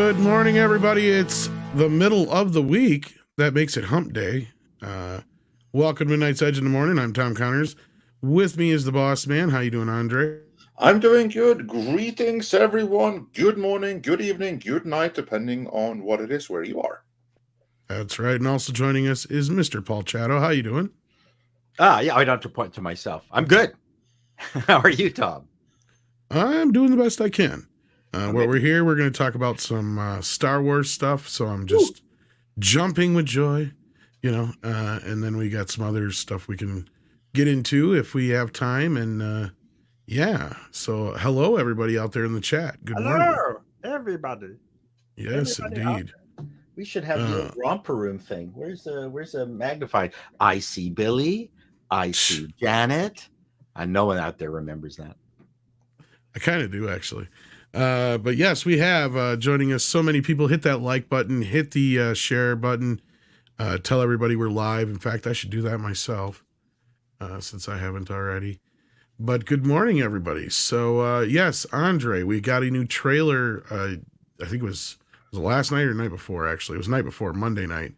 Good morning, everybody. It's the middle of the week. That makes it hump day. Welcome to Midnight's Edge in the Morning. I'm Tom Connors. With me is the boss man. How you doing, Andre? I'm doing good. Greetings, everyone. Good morning, good evening, good night, depending on what it is where you are. That's right. And also joining us is Mr. Paul Chato. How you doing? Yeah, I don't have to point to myself. I'm good. How are you, Tom? I'm doing the best I can. While we're here, we're going to talk about some Star Wars stuff. So I'm just jumping with joy, and then we got some other stuff we can get into if we have time. And so hello, everybody out there in the chat. Good morning. Hello, everybody. Yes, indeed. We should have the romper room thing. Where's the magnified? I see Billy. I see Janet. No one out there remembers that. I kind of do, actually. But yes, we have joining us so many people. Hit that like button, hit the share button, tell everybody we're live. In fact, I should do that myself since I haven't already. But good morning, everybody. So yes, Andre, we got a new trailer. I think it was last night or the night before, actually. It was night before, Monday night,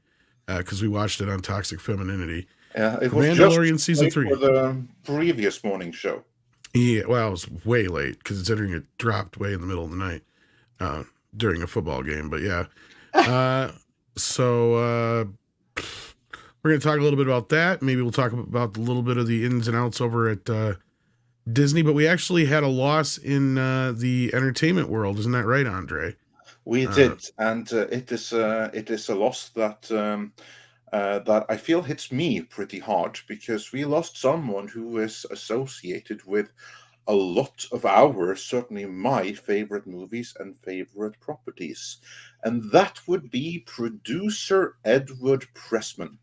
because we watched it on Toxic Femininity. Yeah, it was Mandalorian just season 3 for the previous morning show. Yeah, well, it was way late considering it dropped way in the middle of the night during a football game. But yeah, so we're going to talk a little bit about that. Maybe we'll talk about a little bit of the ins and outs over at Disney. But we actually had a loss in the entertainment world, isn't that right, Andre? We did, and it is a loss that that I feel hits me pretty hard, because we lost someone who is associated with a lot of our, certainly my, favorite movies and favorite properties. And that would be producer Edward Pressman,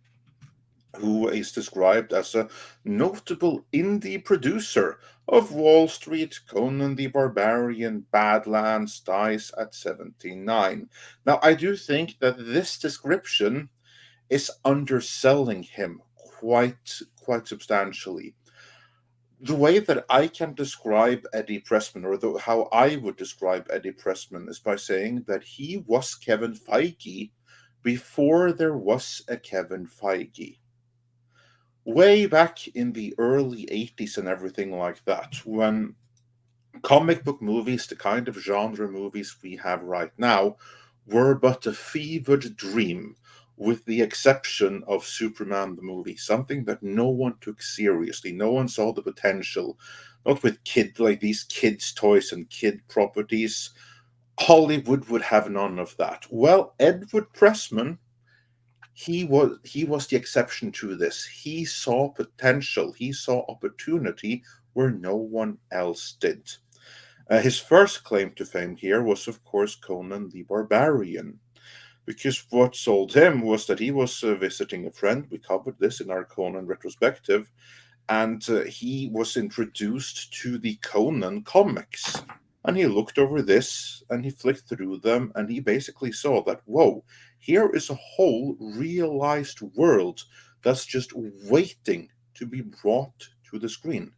who is described as a notable indie producer of Wall Street, Conan the Barbarian, Badlands, Dice at 79. Now, I do think that this description is underselling him quite substantially. The way that I can describe Eddie Pressman, or how I would describe Eddie Pressman, is by saying that he was Kevin Feige before there was a Kevin Feige. Way back in the early 80s and everything like that, when comic book movies, the kind of genre movies we have right now, were but a fevered dream, with the exception of Superman the movie, something that no one took seriously. No one saw the potential, not with these kids' toys and kid properties. Hollywood would have none of that. Well, Edward Pressman, he was the exception to this. He saw potential, he saw opportunity where no one else did. His first claim to fame here was, of course, Conan the Barbarian, because what sold him was that he was visiting a friend. We covered this in our Conan retrospective, and he was introduced to the Conan comics. And he looked over this, and he flicked through them, and he basically saw that, whoa, here is a whole realized world that's just waiting to be brought to the screen.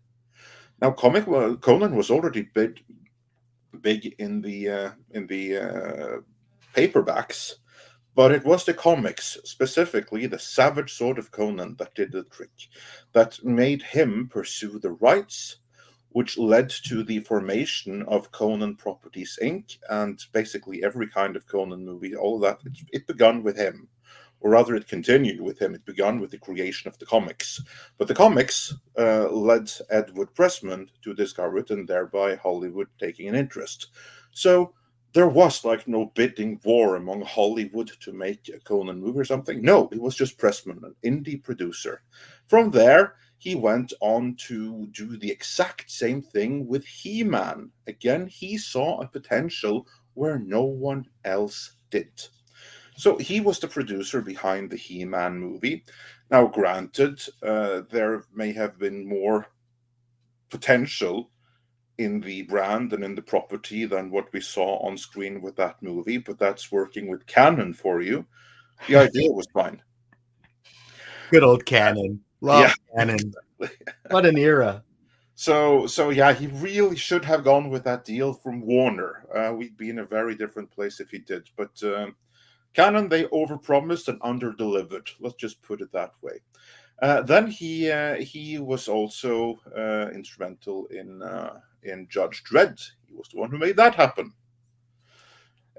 Now, Conan was already big in the paperbacks, but it was the comics, specifically the Savage Sword of Conan, that did the trick, that made him pursue the rights, which led to the formation of Conan Properties Inc. and basically every kind of Conan movie. All of that, it began with him. Or rather, it continued with him. It began with the creation of the comics. But the comics led Edward Pressman to discover it, and thereby Hollywood taking an interest. So there was no bidding war among Hollywood to make a Conan movie or something. No, it was just Pressman, an indie producer. From there, he went on to do the exact same thing with He-Man. Again, he saw a potential where no one else did. So he was the producer behind the He-Man movie. Now, granted, there may have been more potential in the brand and in the property than what we saw on screen with that movie, but that's working with canon for you. The idea was fine. Good old canon. Love canon. What an era. So yeah, he really should have gone with that deal from Warner. We'd be in a very different place if he did. But Canon, they overpromised and underdelivered. Let's just put it that way. Then he was also instrumental in Judge Dredd. He was the one who made that happen.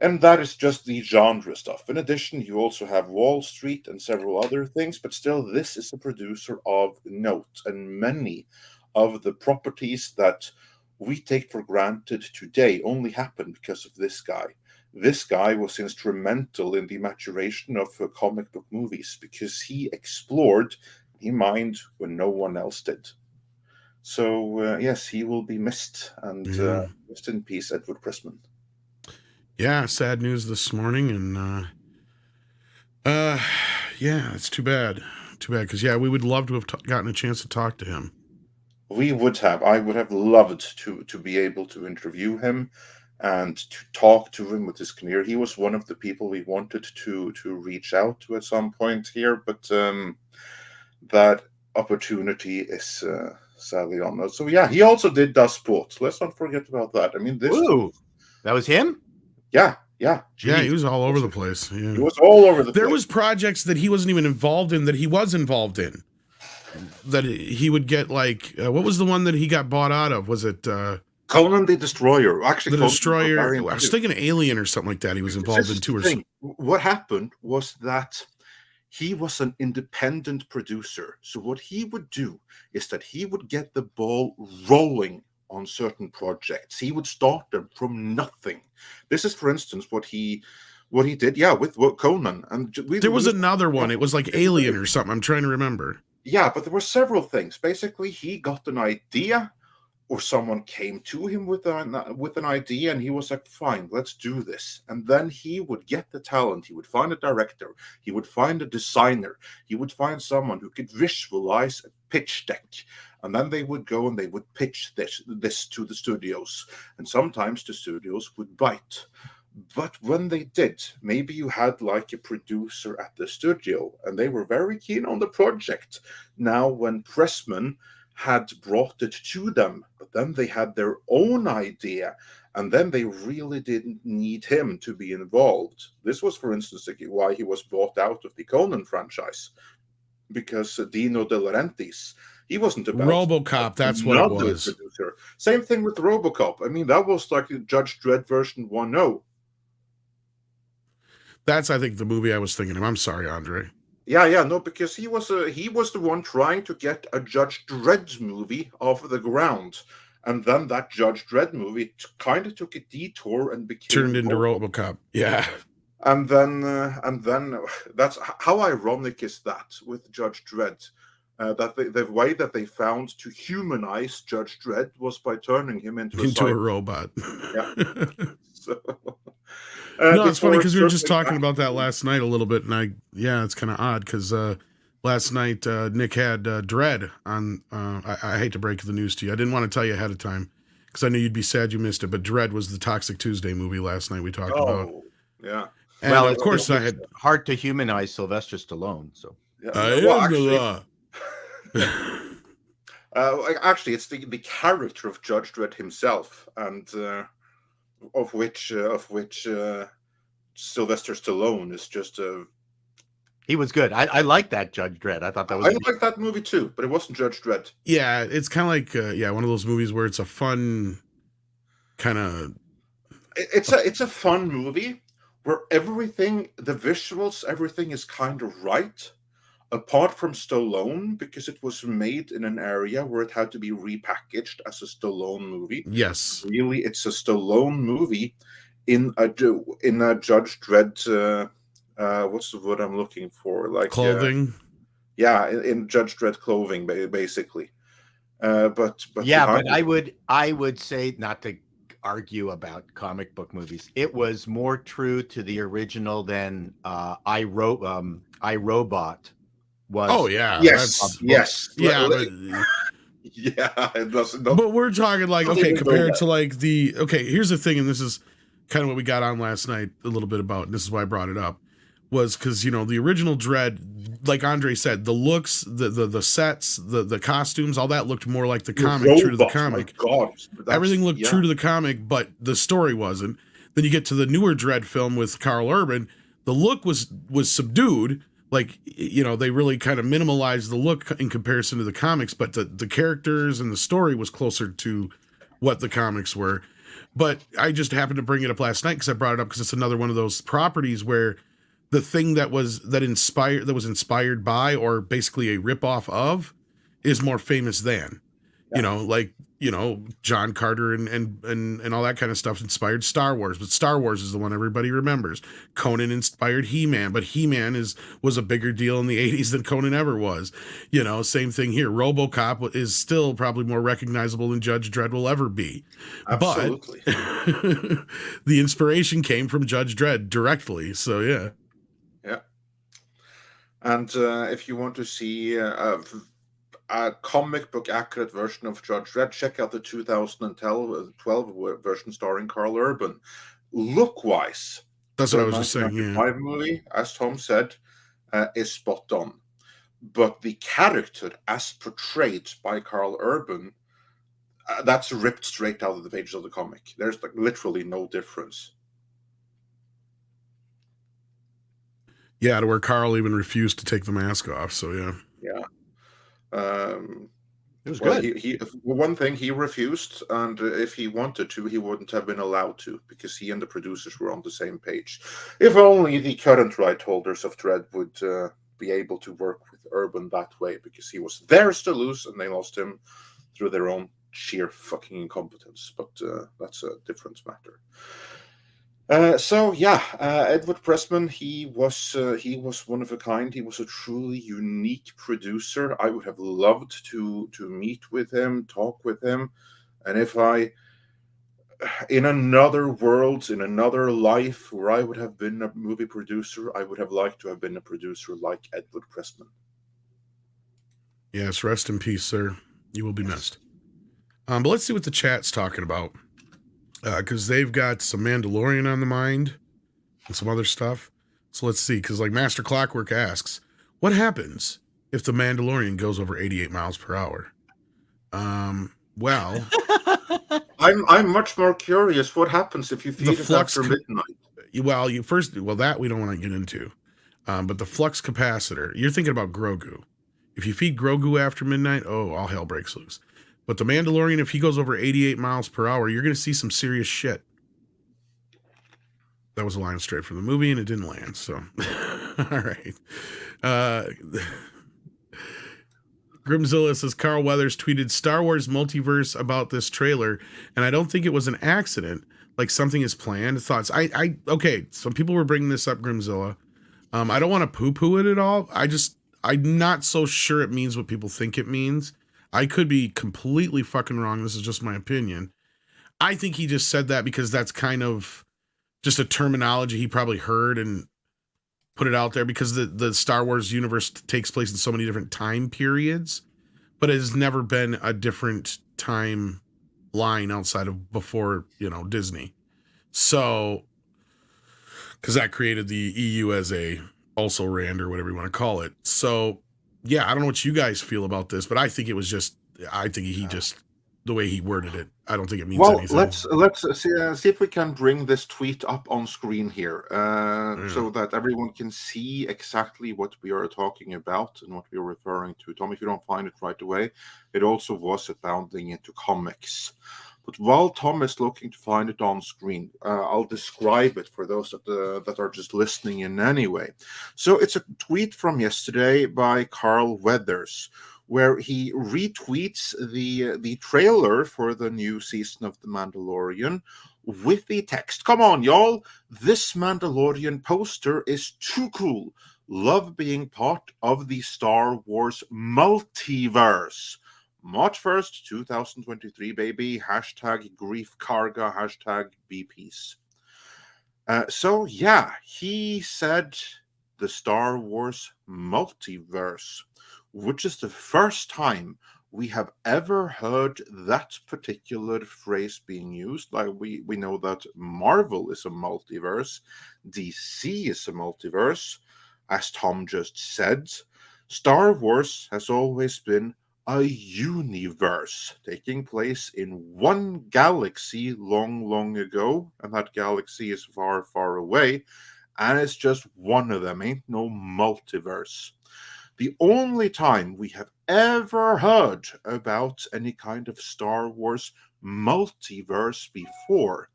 And that is just the genre stuff. In addition, you also have Wall Street and several other things, but still, this is a producer of note. And many of the properties that we take for granted today only happened because of this guy. This guy was instrumental in the maturation of comic book movies because he explored, he mined when no one else did. So, yes, he will be missed. And rest in peace, Edward Pressman. Yeah, sad news this morning, and yeah, it's too bad. Too bad, because yeah, we would love to have gotten a chance to talk to him. We would have. I would have loved to be able to interview him and to talk to him with his career. He was one of the people we wanted to reach out to at some point here, but that opportunity is sadly on us. So yeah, he also did Das Boot. Let's not forget about that. I mean, this. Ooh, that was him? Yeah. Yeah, he was all over the place. Yeah. He was all over the place. There was projects that he wasn't even involved in that he was involved in. That he would get like, what was the one that he got bought out of? Was it Conan the Destroyer? Actually, the Destroyer. I was thinking Alien or something like that. He was involved in too. What happened was that he was an independent producer. So what he would do is that he would get the ball rolling on certain projects. He would start them from nothing. This is, for instance, what he did, with Conan. And there was another one. It was like Alien or something. I'm trying to remember. Yeah, but there were several things. Basically, he got an idea, or someone came to him with an idea, and he was like, "Fine, let's do this." And then he would get the talent. He would find a director. He would find a designer. He would find someone who could visualize a pitch deck. And then they would go and they would pitch this to the studios. And sometimes the studios would bite. But when they did, maybe you had like a producer at the studio and they were very keen on the project. Now, when Pressman had brought it to them, but then they had their own idea, and then they really didn't need him to be involved. This was, for instance, why he was bought out of the Conan franchise, because Dino De Laurentiis, he wasn't about RoboCop. That's what it was. Producer. Same thing with RoboCop. I mean, that was like Judge Dredd version 1.0. That's, I think, the movie I was thinking of. I'm sorry, Andre. Yeah, no, because he was the one trying to get a Judge Dredd movie off of the ground, and then that Judge Dredd movie kind of took a detour and became turned into RoboCop. Yeah. And then that's how ironic is that with Judge Dredd, that the way that they found to humanize Judge Dredd was by turning him into a robot. Yeah. So, no, it's funny because we were just talking about that last night a little bit, and it's kind of odd because last night Nick had Dredd on. I hate to break the news to you. I didn't want to tell you ahead of time because I knew you'd be sad you missed it. But Dredd was the Toxic Tuesday movie last night we talked about. Yeah. And well, of course, I had hard to humanize Sylvester Stallone. So actually, it's the character of Judge Dredd himself, and of which Sylvester Stallone is just a. He was good. I like that Judge Dredd. I thought that was. I like that movie too, but it wasn't Judge Dredd. Yeah, it's kind of like one of those movies where it's a fun kind of. It's a fun movie where everything, the visuals, everything is kind of right, apart from Stallone, because it was made in an area where it had to be repackaged as a Stallone movie. Yes, really, it's a Stallone movie in a Judge Dredd. What's the word I'm looking for? Like clothing. In Judge Dredd clothing, basically. But I would say, not to argue about comic book movies, it was more true to the original than iRobot was. Oh yeah, yes. Yeah, it doesn't. But we're talking like compared to like here's the thing, and this is kind of what we got on last night a little bit about, and this is why I brought it up. was because, you know, the original Dredd, like Andre said, the looks, the sets, the costumes, all that looked more like the comic, true to the comic. My God, everything looked true to the comic, but the story wasn't. Then you get to the newer Dredd film with Karl Urban, the look was subdued. Like, you know, they really kind of minimalized the look in comparison to the comics, but the characters and the story was closer to what the comics were. But I just happened to bring it up last night because I brought it up because it's another one of those properties where the thing that was inspired by, or basically a ripoff of, is more famous than. You know, like, you know, John Carter and all that kind of stuff inspired Star Wars, but Star Wars is the one everybody remembers. Conan inspired He-Man, but He-Man was a bigger deal in the 80s than Conan ever was. You know, same thing here. RoboCop is still probably more recognizable than Judge Dredd will ever be. Absolutely. But the inspiration came from Judge Dredd directly. So, yeah. Yeah. And if you want to see a comic book accurate version of Judge Dredd, check out the 2012 version starring Karl Urban. Look wise, that's what I was just saying. Yeah. 1995 movie, as Tom said, is spot on. But the character as portrayed by Karl Urban, that's ripped straight out of the pages of the comic. There's like literally no difference. Yeah, to where Karl even refused to take the mask off. So yeah. Yeah. It was good. He one thing, he refused, and if he wanted to, he wouldn't have been allowed to, because he and the producers were on the same page. If only the current right holders of Dredd would be able to work with Urban that way, because he was theirs to lose, and they lost him through their own sheer fucking incompetence. But that's a different matter. Edward Pressman, he was one of a kind. He was a truly unique producer. I would have loved to meet with him, talk with him, and if I, in another world, in another life where I would have been a movie producer, I would have liked to have been a producer like Edward Pressman. Yes, rest in peace, sir. You will be missed. But let's see what the chat's talking about. Because they've got some Mandalorian on the mind and some other stuff. So let's see. Because like Master Clockwork asks, what happens if the Mandalorian goes over 88 miles per hour? Well, I'm much more curious. What happens if you feed it after midnight? Well, that we don't want to get into. But the flux capacitor, you're thinking about Grogu. If you feed Grogu after midnight, oh, all hell breaks loose. But the Mandalorian, if he goes over 88 miles per hour, you're going to see some serious shit. That was a line straight from the movie, and it didn't land. So, all right. Grimzilla says, Carl Weathers tweeted Star Wars Multiverse about this trailer, and I don't think it was an accident. Like something is planned. Thoughts? Okay, some people were bringing this up, Grimzilla. I don't want to poo-poo it at all. I'm not so sure it means what people think it means. I could be completely fucking wrong. This is just my opinion. I think he just said that because that's kind of just a terminology he probably heard and put it out there, because the Star Wars universe takes place in so many different time periods, but it has never been a different time line outside of before, Disney. So, because that created the EU as a also Rand or whatever you want to call it. So, yeah, I don't know what you guys feel about this, but I think it was just, the way he worded it, I don't think it means anything. Let's see if we can bring this tweet up on screen here, so that everyone can see exactly what we are talking about and what we are referring to. Tom, if you don't find it right away, it also was abounding into comics. But while Tom is looking to find it on screen, I'll describe it for those that are just listening in anyway. So it's a tweet from yesterday by Carl Weathers, where he retweets the trailer for the new season of The Mandalorian with the text, "Come on, y'all, this Mandalorian poster is too cool. Love being part of the Star Wars multiverse. March 1st, 2023, baby. Hashtag grief karga, hashtag be peace." He said the Star Wars multiverse, which is the first time we have ever heard that particular phrase being used. Like we know that Marvel is a multiverse, DC is a multiverse. As Tom just said, Star Wars has always been a universe taking place in one galaxy long, long ago, and that galaxy is far, far away, and it's just one of them, ain't no multiverse. The only time we have ever heard about any kind of Star Wars multiverse before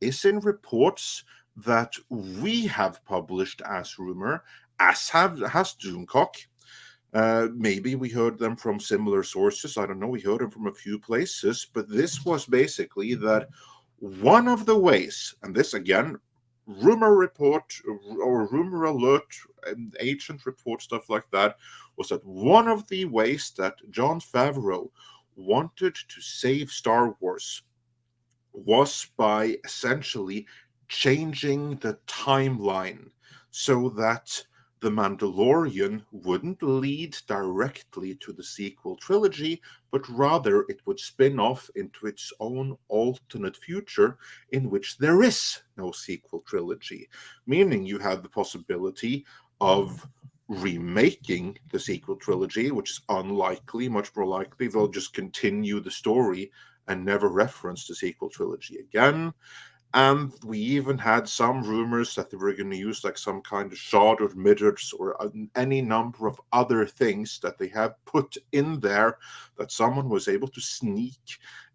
is in reports that we have published as rumor, has Doomcock. Maybe we heard them from similar sources. I don't know. We heard them from a few places, but this was basically that one of the ways, and this again, rumor report or rumor alert, and agent report, stuff like that, was that one of the ways that Jon Favreau wanted to save Star Wars was by essentially changing the timeline so that The Mandalorian wouldn't lead directly to the sequel trilogy, but rather it would spin off into its own alternate future in which there is no sequel trilogy, meaning you have the possibility of remaking the sequel trilogy, which is unlikely. Much more likely they'll just continue the story and never reference the sequel trilogy again. And we even had some rumors that they were going to use like some kind of shot or midgets or any number of other things that they have put in there that someone was able to sneak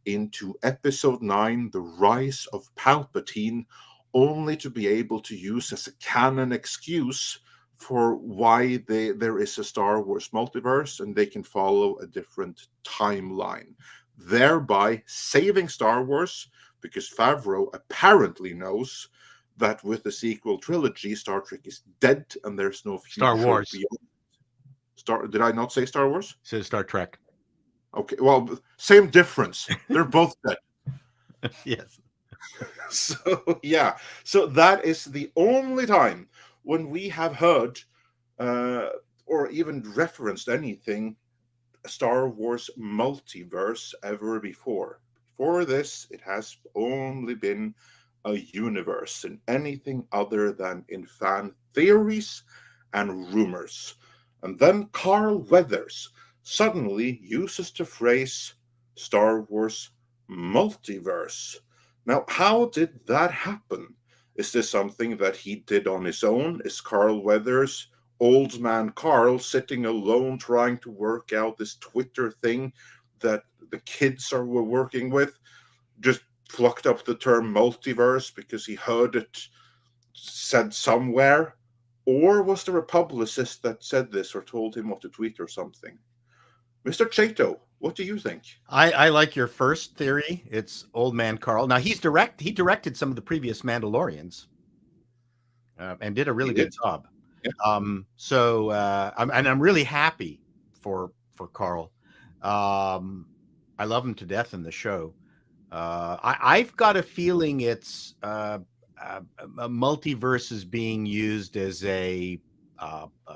into episode 9, The Rise of Palpatine, only to be able to use as a canon excuse for why there is a Star Wars multiverse and they can follow a different timeline, thereby saving Star Wars, because Favreau apparently knows that with the sequel trilogy, Star Trek is dead and there's no future Star Wars. beyond. Did I not say Star Wars? It says Star Trek. Okay, well, same difference. They're both dead. Yes. So, yeah. So that is the only time when we have heard or even referenced anything Star Wars multiverse ever before. Before this, it has only been a universe and anything other than in fan theories and rumors. And then Carl Weathers suddenly uses the phrase Star Wars multiverse. Now, how did that happen? Is this something that he did on his own? Is Carl Weathers, old man Carl, sitting alone trying to work out this Twitter thing that the kids were working with, just plucked up the term multiverse because he heard it said somewhere? Or was there a publicist that said this or told him what to tweet or something? Mr. Chato, what do you think? I like your first theory. It's old man Carl. Now he directed some of the previous Mandalorians and did a really good job. Yeah. I'm really happy for Carl. I love him to death in the show. I've got a feeling it's a multiverse is being used as a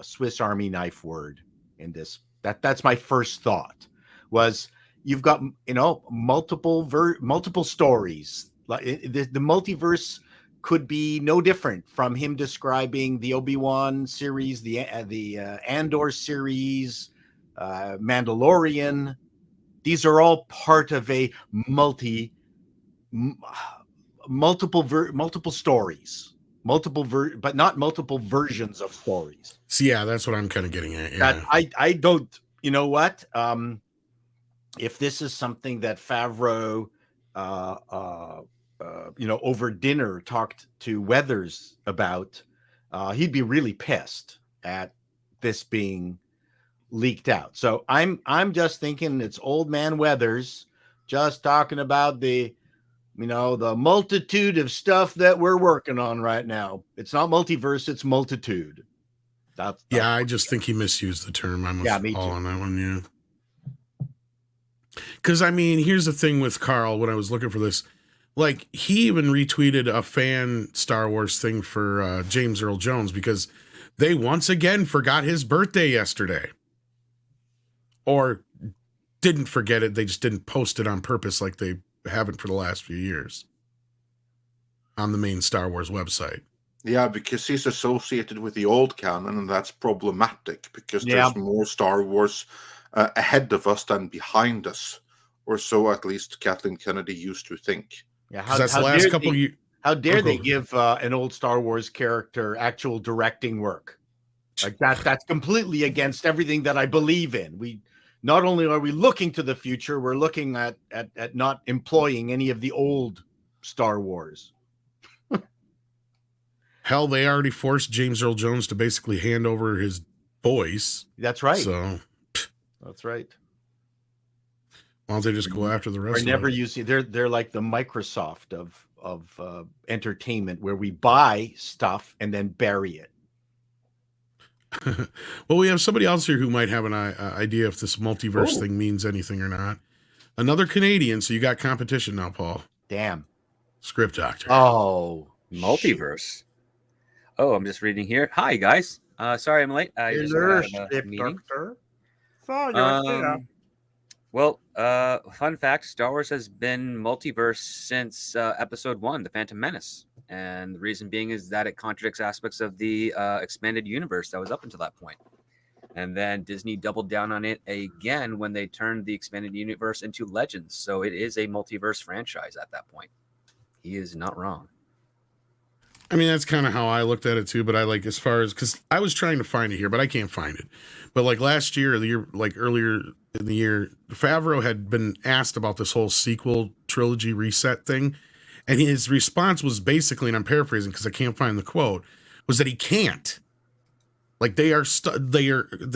Swiss Army knife word in this. That's my first thought. Was you've got multiple stories. Like the multiverse could be no different from him describing the Obi-Wan series, the Andor series, Mandalorian. These are all part of a multiple stories, but not multiple versions of stories. So yeah, that's what I'm kind of getting at. Yeah. I don't. You know what? If this is something that Favreau, over dinner talked to Weathers about, he'd be really pissed at this being leaked out. So I'm just thinking it's old man Weathers just talking about the multitude of stuff that we're working on right now. It's not multiverse, it's multitude. Yeah, I just think he misused the term. I'm with Paul on that one, yeah. Because, I mean, here's the thing with Carl, when I was looking for this, like, he even retweeted a fan Star Wars thing for James Earl Jones because they once again forgot his birthday yesterday. Or didn't forget it. They just didn't post it on purpose like they haven't for the last few years on the main Star Wars website. Yeah, because he's associated with the old canon, and that's problematic because Yeah. there's more Star Wars ahead of us than behind us, or so at least Kathleen Kennedy used to think. Yeah, That's the last couple years. How dare they give an old Star Wars character actual directing work? Like that's completely against everything that I believe in. We not only are we looking to the future, we're looking at not employing any of the old Star Wars. Hell, they already forced James Earl Jones to basically hand over his voice. That's right. So that's right. Why don't they just go after the rest? Or never using. They're like the Microsoft of entertainment, where we buy stuff and then bury it. Well, we have somebody else here who might have an idea if this multiverse thing means anything or not. Another Canadian, so you got competition now, Paul. Damn. Script doctor. Oh, multiverse. Oh, I'm just reading here. Hi, guys. Sorry I'm late. I just got out of a meeting. Well, fun fact, Star Wars has been multiverse since episode 1, The Phantom Menace. And the reason being is that it contradicts aspects of the expanded universe that was up until that point. And then Disney doubled down on it again when they turned the expanded universe into Legends. So it is a multiverse franchise at that point. He is not wrong. I mean, that's kind of how I looked at it too, but I like, as far as, because I was trying to find it here, but I can't find it. But like last year, or the year, like earlier in the year, Favreau had been asked about this whole sequel trilogy reset thing. And his response was basically, and I'm paraphrasing because I can't find the quote, was that he can't. Like they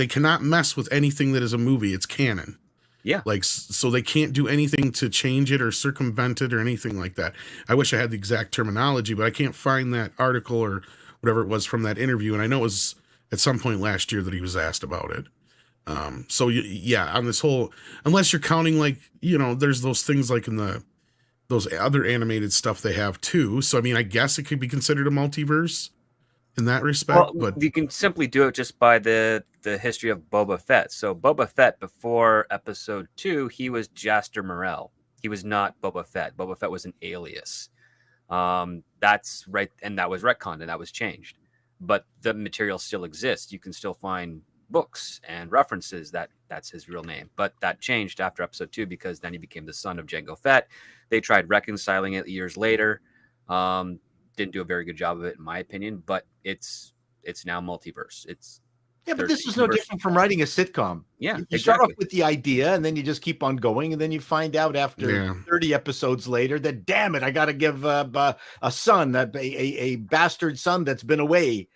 cannot mess with anything that is a movie. It's canon. Yeah. Like, so they can't do anything to change it or circumvent it or anything like that. I wish I had the exact terminology, but I can't find that article or whatever it was from that interview. And I know it was at some point last year that he was asked about it. So yeah, on this whole, unless you're counting, like, you know, there's those things like in those other animated stuff they have too. So, I mean, I guess it could be considered a multiverse in that respect, but you can simply do it just by the history of Boba Fett. So Boba Fett, before episode 2, he was Jaster Morrell. He was not Boba Fett. Boba Fett was an alias. That's right. And that was retconned and that was changed, but the material still exists. You can still find books and references that's his real name, but that changed after episode 2 because then he became the son of Jango Fett. They tried reconciling it years later. Didn't do a very good job of it, in my opinion, but it's now multiverse. But this is no different from writing a sitcom. Yeah, you start off with the idea, and then you just keep on going, and then you find out after 30 episodes later that, damn it, I got to give a son, a bastard son that's been away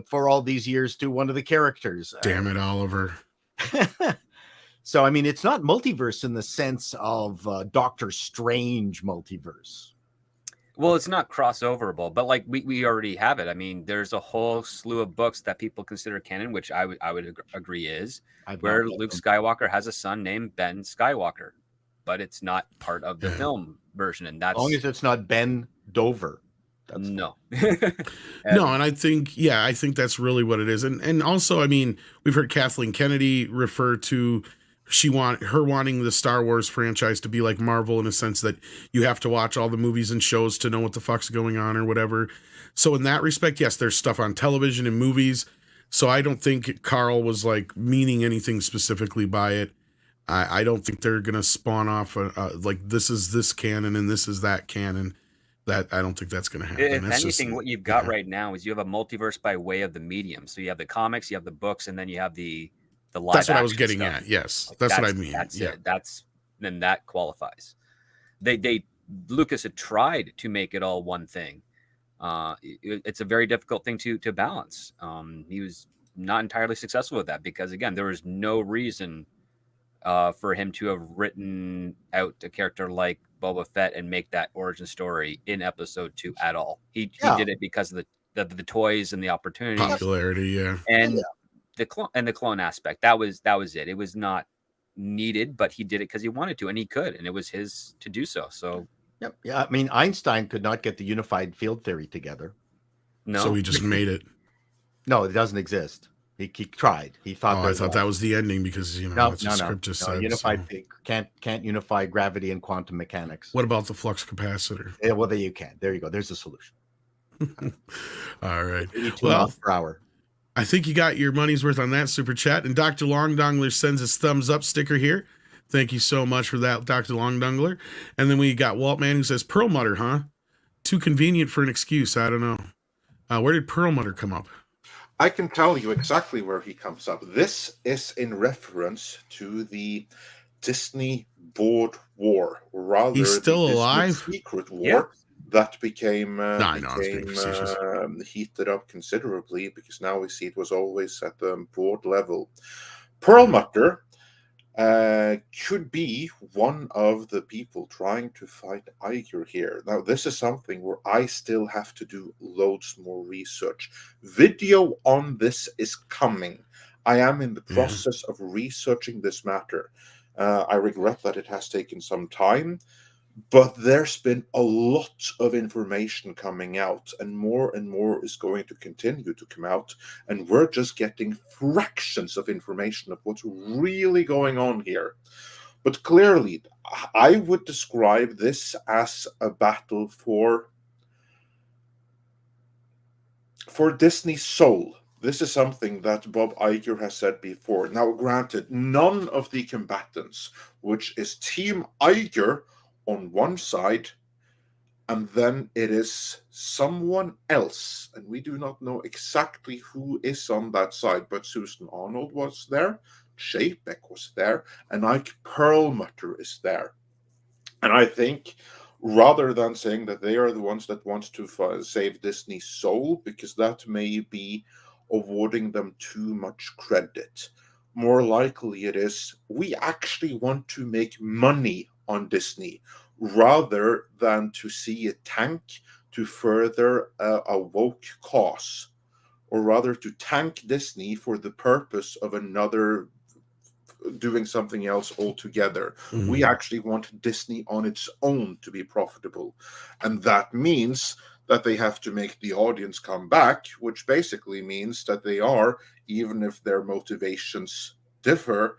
for all these years to one of the characters. Damn it, Oliver. So, I mean, it's not multiverse in the sense of Doctor Strange multiverse. Well, it's not crossoverable, but like we already have it. I mean, there's a whole slew of books that people consider canon, which I would agree is where Luke Skywalker has a son named Ben Skywalker, but it's not part of the film version, and that's as long as it's not Ben Dover. No. No, and I think that's really what it is. And also, I mean, we've heard Kathleen Kennedy refer to her wanting the Star Wars franchise to be like Marvel in a sense that you have to watch all the movies and shows to know what the fuck's going on or whatever. So in that respect, yes, there's stuff on television and movies. So I don't think Carl was like meaning anything specifically by it. I don't think they're going to spawn off like this is this canon and this is that canon. That I don't think that's going to happen. If anything, what you've got right now is you have a multiverse by way of the medium. So you have the comics, you have the books, and then you have the live. That's what I was getting stuff. At. Yes, like that's what I mean. That's it. Then that qualifies. Lucas had tried to make it all one thing. It's a very difficult thing to balance. He was not entirely successful with that because, again, there was no reason for him to have written out a character like Boba Fett and make that origin story in episode 2 at all. He did it because of the toys and the opportunities, popularity, and the clone aspect. That was it. It was not needed, but he did it because he wanted to, and he could, and it was his to do so. So I mean, Einstein could not get the unified field theory together. No, so he just made it. No, it doesn't exist. He tried. He thought. Oh, I thought that was the ending because that's what script just said. Unified So. can't unify gravity and quantum mechanics. What about the flux capacitor? Yeah, well, there you can. There you go. There's a solution. All right. 82 miles per hour. I think you got your money's worth on that super chat. And Dr. Longdongler sends his thumbs up sticker here. Thank you so much for that, Dr. Longdongler. And then we got Waltman who says, Perlmutter, huh? Too convenient for an excuse. I don't know. Where did Perlmutter come up? I can tell you exactly where he comes up. This is in reference to the Disney board war, or rather, He's still the alive? secret war that became heated up considerably, because now we see it was always at the board level. Perlmutter could be one of the people trying to fight Iger here. Now, this is something where I still have to do loads more research. Video on this is coming. I am in the process of researching this matter. I regret that it has taken some time, but there's been a lot of information coming out, and more is going to continue to come out, and we're just getting fractions of information of what's really going on here. But clearly, I would describe this as a battle for Disney's soul. This is something that Bob Iger has said before. Now, granted, none of the combatants, which is Team Iger on one side, and then it is someone else, and we do not know exactly who is on that side, but Susan Arnold was there, Chapek was there, and Ike Perlmutter is there. And I think, rather than saying that they are the ones that want to save Disney's soul, because that may be awarding them too much credit, more likely it is, we actually want to make money on Disney, rather than to see it tank to further a woke cause, or rather to tank Disney for the purpose of another doing something else altogether. Mm-hmm. We actually want Disney on its own to be profitable, and that means that they have to make the audience come back, which basically means that they are, even if their motivations differ,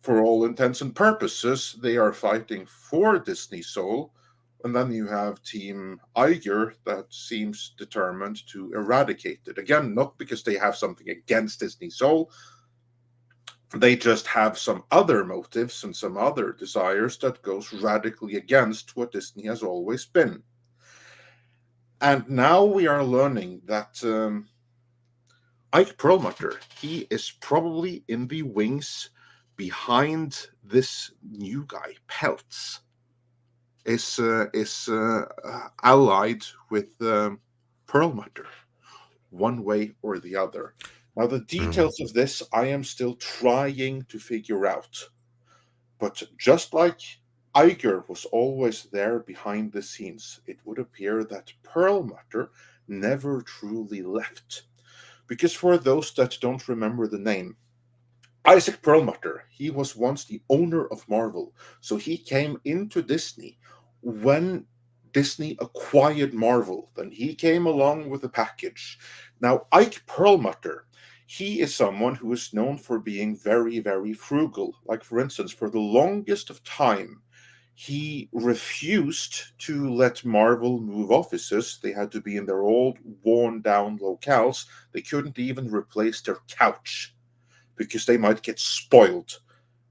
for all intents and purposes, they are fighting for Disney's soul. And then you have Team Iger that seems determined to eradicate it. Again, not because they have something against Disney's soul. They just have some other motives and some other desires that goes radically against what Disney has always been. And now we are learning that Ike Perlmutter, he is probably in the wings behind this new guy. Peltz is allied with Perlmutter, one way or the other. Now, the details of this I am still trying to figure out. But just like Iger was always there behind the scenes, it would appear that Perlmutter never truly left. Because for those that don't remember the name, Isaac Perlmutter, he was once the owner of Marvel. So he came into Disney when Disney acquired Marvel. Then he came along with a package. Now, Ike Perlmutter, he is someone who is known for being very, very frugal. Like, for instance, for the longest of time, he refused to let Marvel move offices. They had to be in their old, worn-down locales. They couldn't even replace their couch, because they might get spoiled,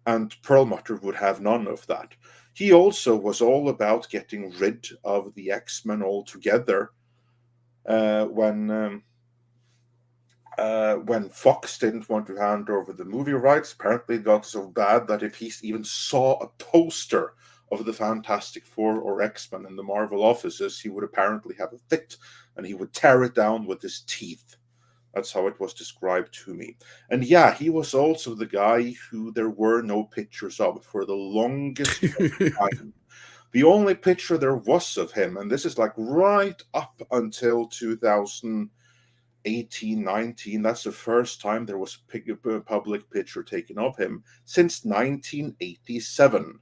and Perlmutter would have none of that. He also was all about getting rid of the X-Men altogether. When Fox didn't want to hand over the movie rights, apparently it got so bad that if he even saw a poster of the Fantastic Four or X-Men in the Marvel offices, he would apparently have a fit, and he would tear it down with his teeth. That's how it was described to me. And yeah, he was also the guy who there were no pictures of for the longest time. The only picture there was of him, and this is like right up until 2018, 19, that's the first time there was a public picture taken of him since 1987.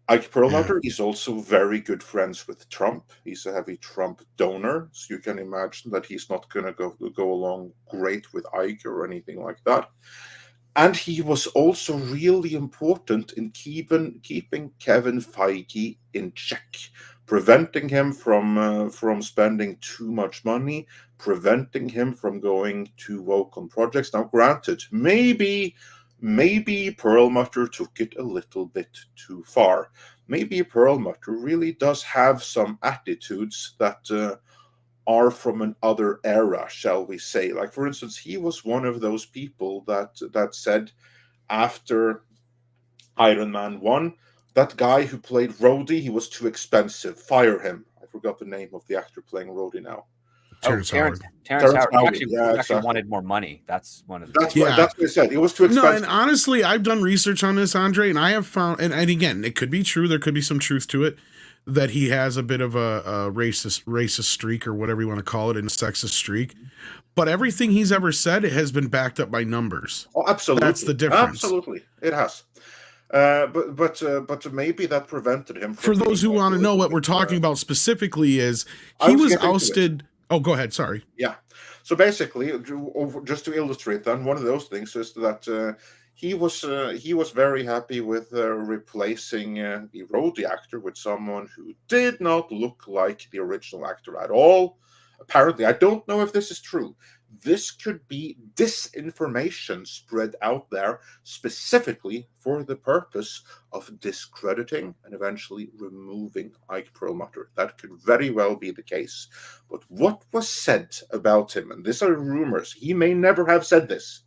Ike Perlmutter, he's also very good friends with Trump. He's a heavy Trump donor, so you can imagine that he's not going to go along great with Ike or anything like that. And he was also really important in keeping Kevin Feige in check, preventing him from spending too much money, preventing him from going too woke on projects. Now, granted, maybe Perlmutter took it a little bit too far. Maybe Perlmutter really does have some attitudes that are from an other era, shall we say. Like, for instance, he was one of those people that said after Iron Man 1, that guy who played Rhodey, he was too expensive. Fire him. I forgot the name of the actor playing Rhodey now. Terrence Howard. Terrence Howard. He Howard. actually wanted more money. That's one of the That's what I said. It was too expensive. No, and honestly, I've done research on this, Andre, and I have found, and again, it could be true. There could be some truth to it, that he has a bit of a racist streak, or whatever you want to call it, and a sexist streak. But everything he's ever said has been backed up by numbers. Oh, absolutely. That's the difference. Absolutely, it has. But maybe that prevented him. For those who want to know what we're talking about specifically, is he was ousted. Oh, go ahead. Sorry. Yeah. So basically, just to illustrate, then one of those things is that he was very happy with replacing the Rhodey actor with someone who did not look like the original actor at all. Apparently, I don't know if this is true. This could be disinformation spread out there specifically for the purpose of discrediting and eventually removing Ike Perlmutter. That could very well be the case. But what was said about him, and these are rumors, he may never have said this,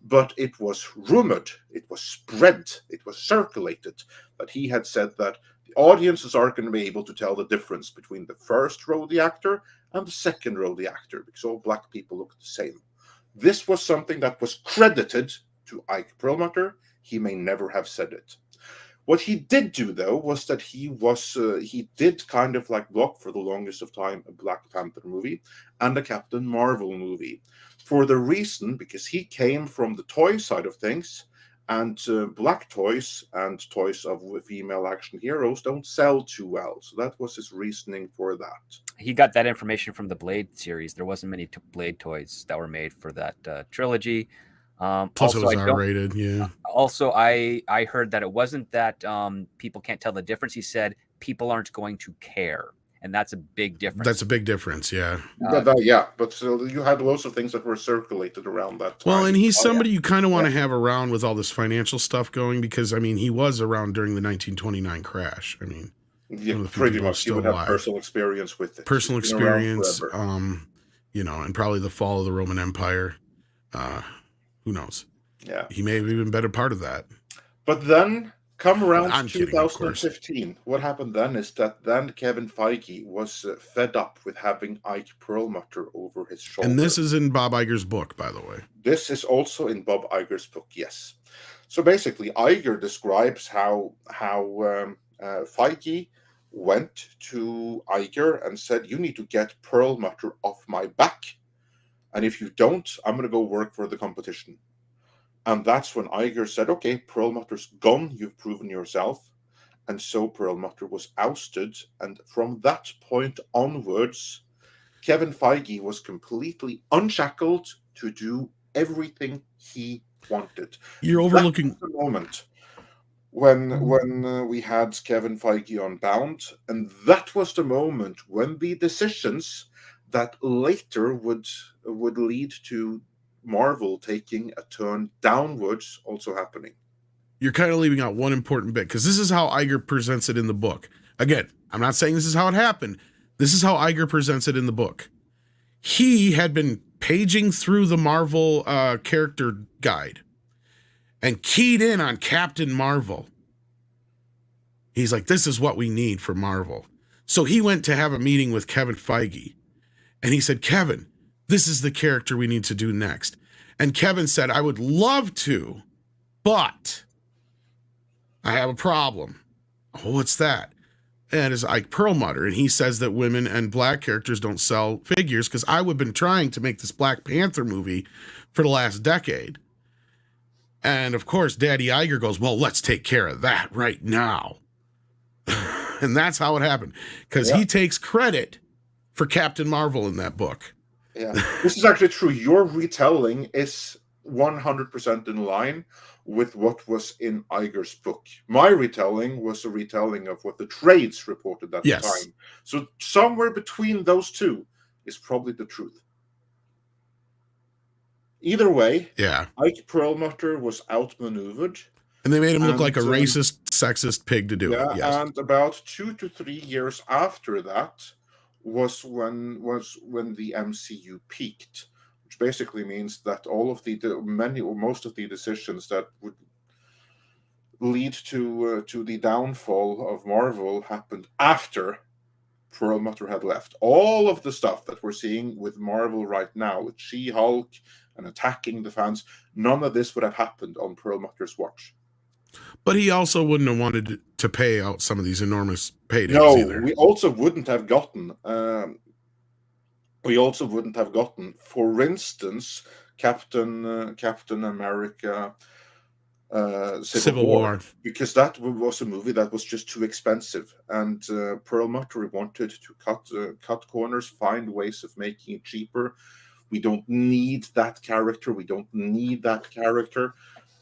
but it was rumored, it was spread, it was circulated that he had said that the audiences aren't going to be able to tell the difference between the first Rhodey actor and the second Rhodey actor, because all black people look the same. This was something that was credited to Ike Perlmutter. He may never have said it. What he did do, though, was that he did kind of like block for the longest of time a Black Panther movie and a Captain Marvel movie, for the reason because he came from the toy side of things, and black toys and toys of female action heroes don't sell too well. So that was his reasoning for that. He got that information from the Blade series. There wasn't many Blade toys that were made for that trilogy. Plus, it was R-rated, yeah. Also, I heard that it wasn't that people can't tell the difference. He said people aren't going to care. And that's a big difference. That's a big difference, yeah. But still, you had lots of things that were circulated around that time. Well, and he's somebody you kind of want to have around with all this financial stuff going, because, I mean, he was around during the 1929 crash. I mean, yeah, pretty much. He would have personal experience with it. Personal experience, you know, and probably the fall of the Roman Empire. Who knows? Yeah. He may have even been a part of that. But then, come around I'm 2015, kidding, what happened then is that then Kevin Feige was fed up with having Ike Perlmutter over his shoulder. And this is in Bob Iger's book, by the way. This is also in Bob Iger's book, yes. So basically, Iger describes how Feige went to Iger and said, "You need to get Perlmutter off my back. And if you don't, I'm going to go work for the competition." And that's when Iger said, "Okay, Perlmutter's gone. You've proven yourself." And so Perlmutter was ousted. And from that point onwards, Kevin Feige was completely unshackled to do everything he wanted. You're overlooking the moment when we had Kevin Feige on Bound. And that was the moment when the decisions that later would lead to Marvel taking a turn downwards also happening. You're kind of leaving out one important bit, because this is how Iger presents it in the book. Again, I'm not saying this is how it happened. This is how Iger presents it in the book. He had been paging through the Marvel character guide and keyed in on Captain Marvel. He's like, this is what we need for Marvel. So he went to have a meeting with Kevin Feige. And he said, "Kevin, this is the character we need to do next." And Kevin said, "I would love to, but I have a problem." "Oh, what's that?" And it's Ike Perlmutter. And he says that women and black characters don't sell figures, because I would have been trying to make this Black Panther movie for the last decade. And of course, Daddy Iger goes, "Well, let's take care of that right now." And that's how it happened. Because he takes credit for Captain Marvel in that book. Yeah, this is actually true. Your retelling is 100% in line with what was in Iger's book. My retelling was a retelling of what the trades reported at the time. So somewhere between those two is probably the truth. Either way, Ike Perlmutter was outmaneuvered. And they made him look like a racist, sexist pig to do it. Yes. And about 2 to 3 years after that was when the MCU peaked, which basically means that all of most of the decisions that would lead to the downfall of Marvel happened after Perlmutter had left. All of the stuff that we're seeing with Marvel right now, with She-Hulk and attacking the fans, none of this would have happened on Perlmutter's watch. But he also wouldn't have wanted to pay out some of these enormous paydays either. We also wouldn't have gotten. For instance, Captain America, Civil War, because that was a movie that was just too expensive, and Perlmutter wanted to cut corners, find ways of making it cheaper. We don't need that character.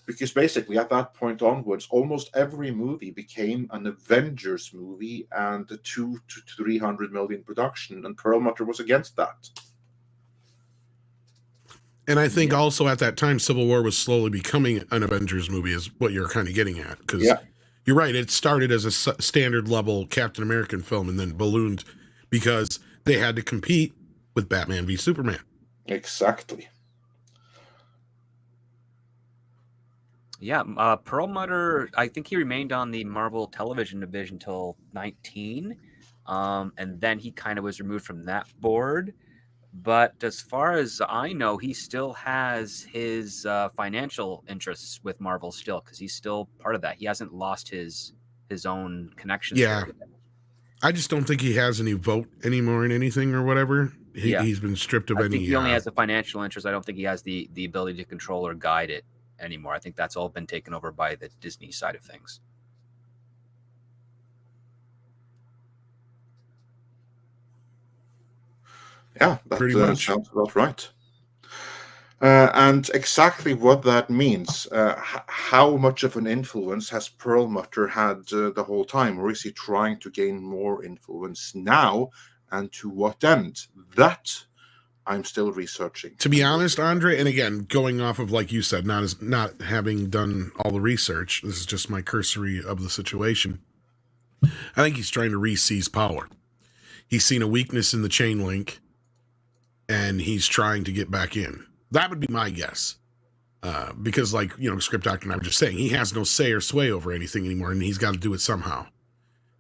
Because basically, at that point onwards, almost every movie became an Avengers movie and a 200 to 300 million production, and Perlmutter was against that. And I think also at that time, Civil War was slowly becoming an Avengers movie, is what you're kind of getting at. Because you're right, it started as a standard level Captain American film and then ballooned because they had to compete with Batman v Superman. Exactly. Yeah, Perlmutter, I think he remained on the Marvel television division until 19, and then he kind of was removed from that board. But as far as I know, he still has his financial interests with Marvel still, because he's still part of that. He hasn't lost his own connections. Yeah, I just don't think he has any vote anymore in anything or whatever. He's been stripped of any. I think he only has a financial interest. I don't think he has the ability to control or guide it anymore. I think that's all been taken over by the Disney side of things. Yeah, that sounds about right. And exactly what that means, how much of an influence has Perlmutter had the whole time, or is he trying to gain more influence now, and to what end? That I'm still researching. To be honest, Andre, and again, going off of, like you said, not having done all the research, this is just my cursory of the situation. I think he's trying to re-seize power. He's seen a weakness in the chain link, and he's trying to get back in. That would be my guess. Because, like, Script Doctor and I were just saying, he has no say or sway over anything anymore, and he's got to do it somehow.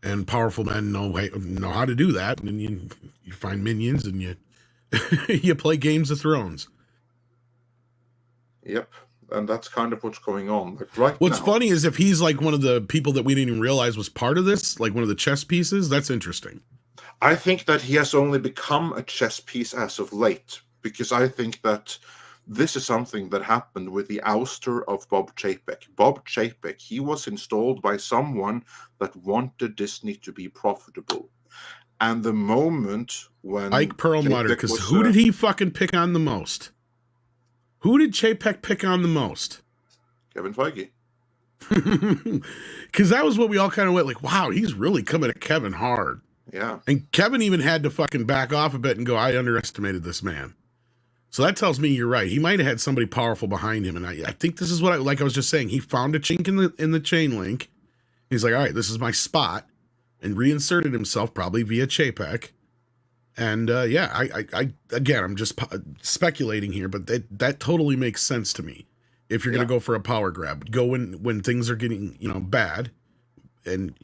And powerful men know how to do that, and then you find minions, and you you play Games of Thrones. Yep, and that's kind of what's going on. Like what's funny is if he's like one of the people that we didn't even realize was part of this, like one of the chess pieces, that's interesting. I think that he has only become a chess piece as of late, because I think that this is something that happened with the ouster of Bob Chapek. Bob Chapek, he was installed by someone that wanted Disney to be profitable. And the moment when Ike Perlmutter, because who did he fucking pick on the most? Who did Chapek pick on the most? Kevin Feige. Because that was what we all kind of went like, wow, he's really coming at Kevin hard. Yeah. And Kevin even had to fucking back off a bit and go, I underestimated this man. So that tells me you're right. He might have had somebody powerful behind him. And I think this is what I was just saying. He found a chink in the chain link. He's like, all right, this is my spot. And reinserted himself probably via Chapek. And I'm just speculating here, but that totally makes sense to me. If you're going to go for a power grab, go when things are getting, bad. And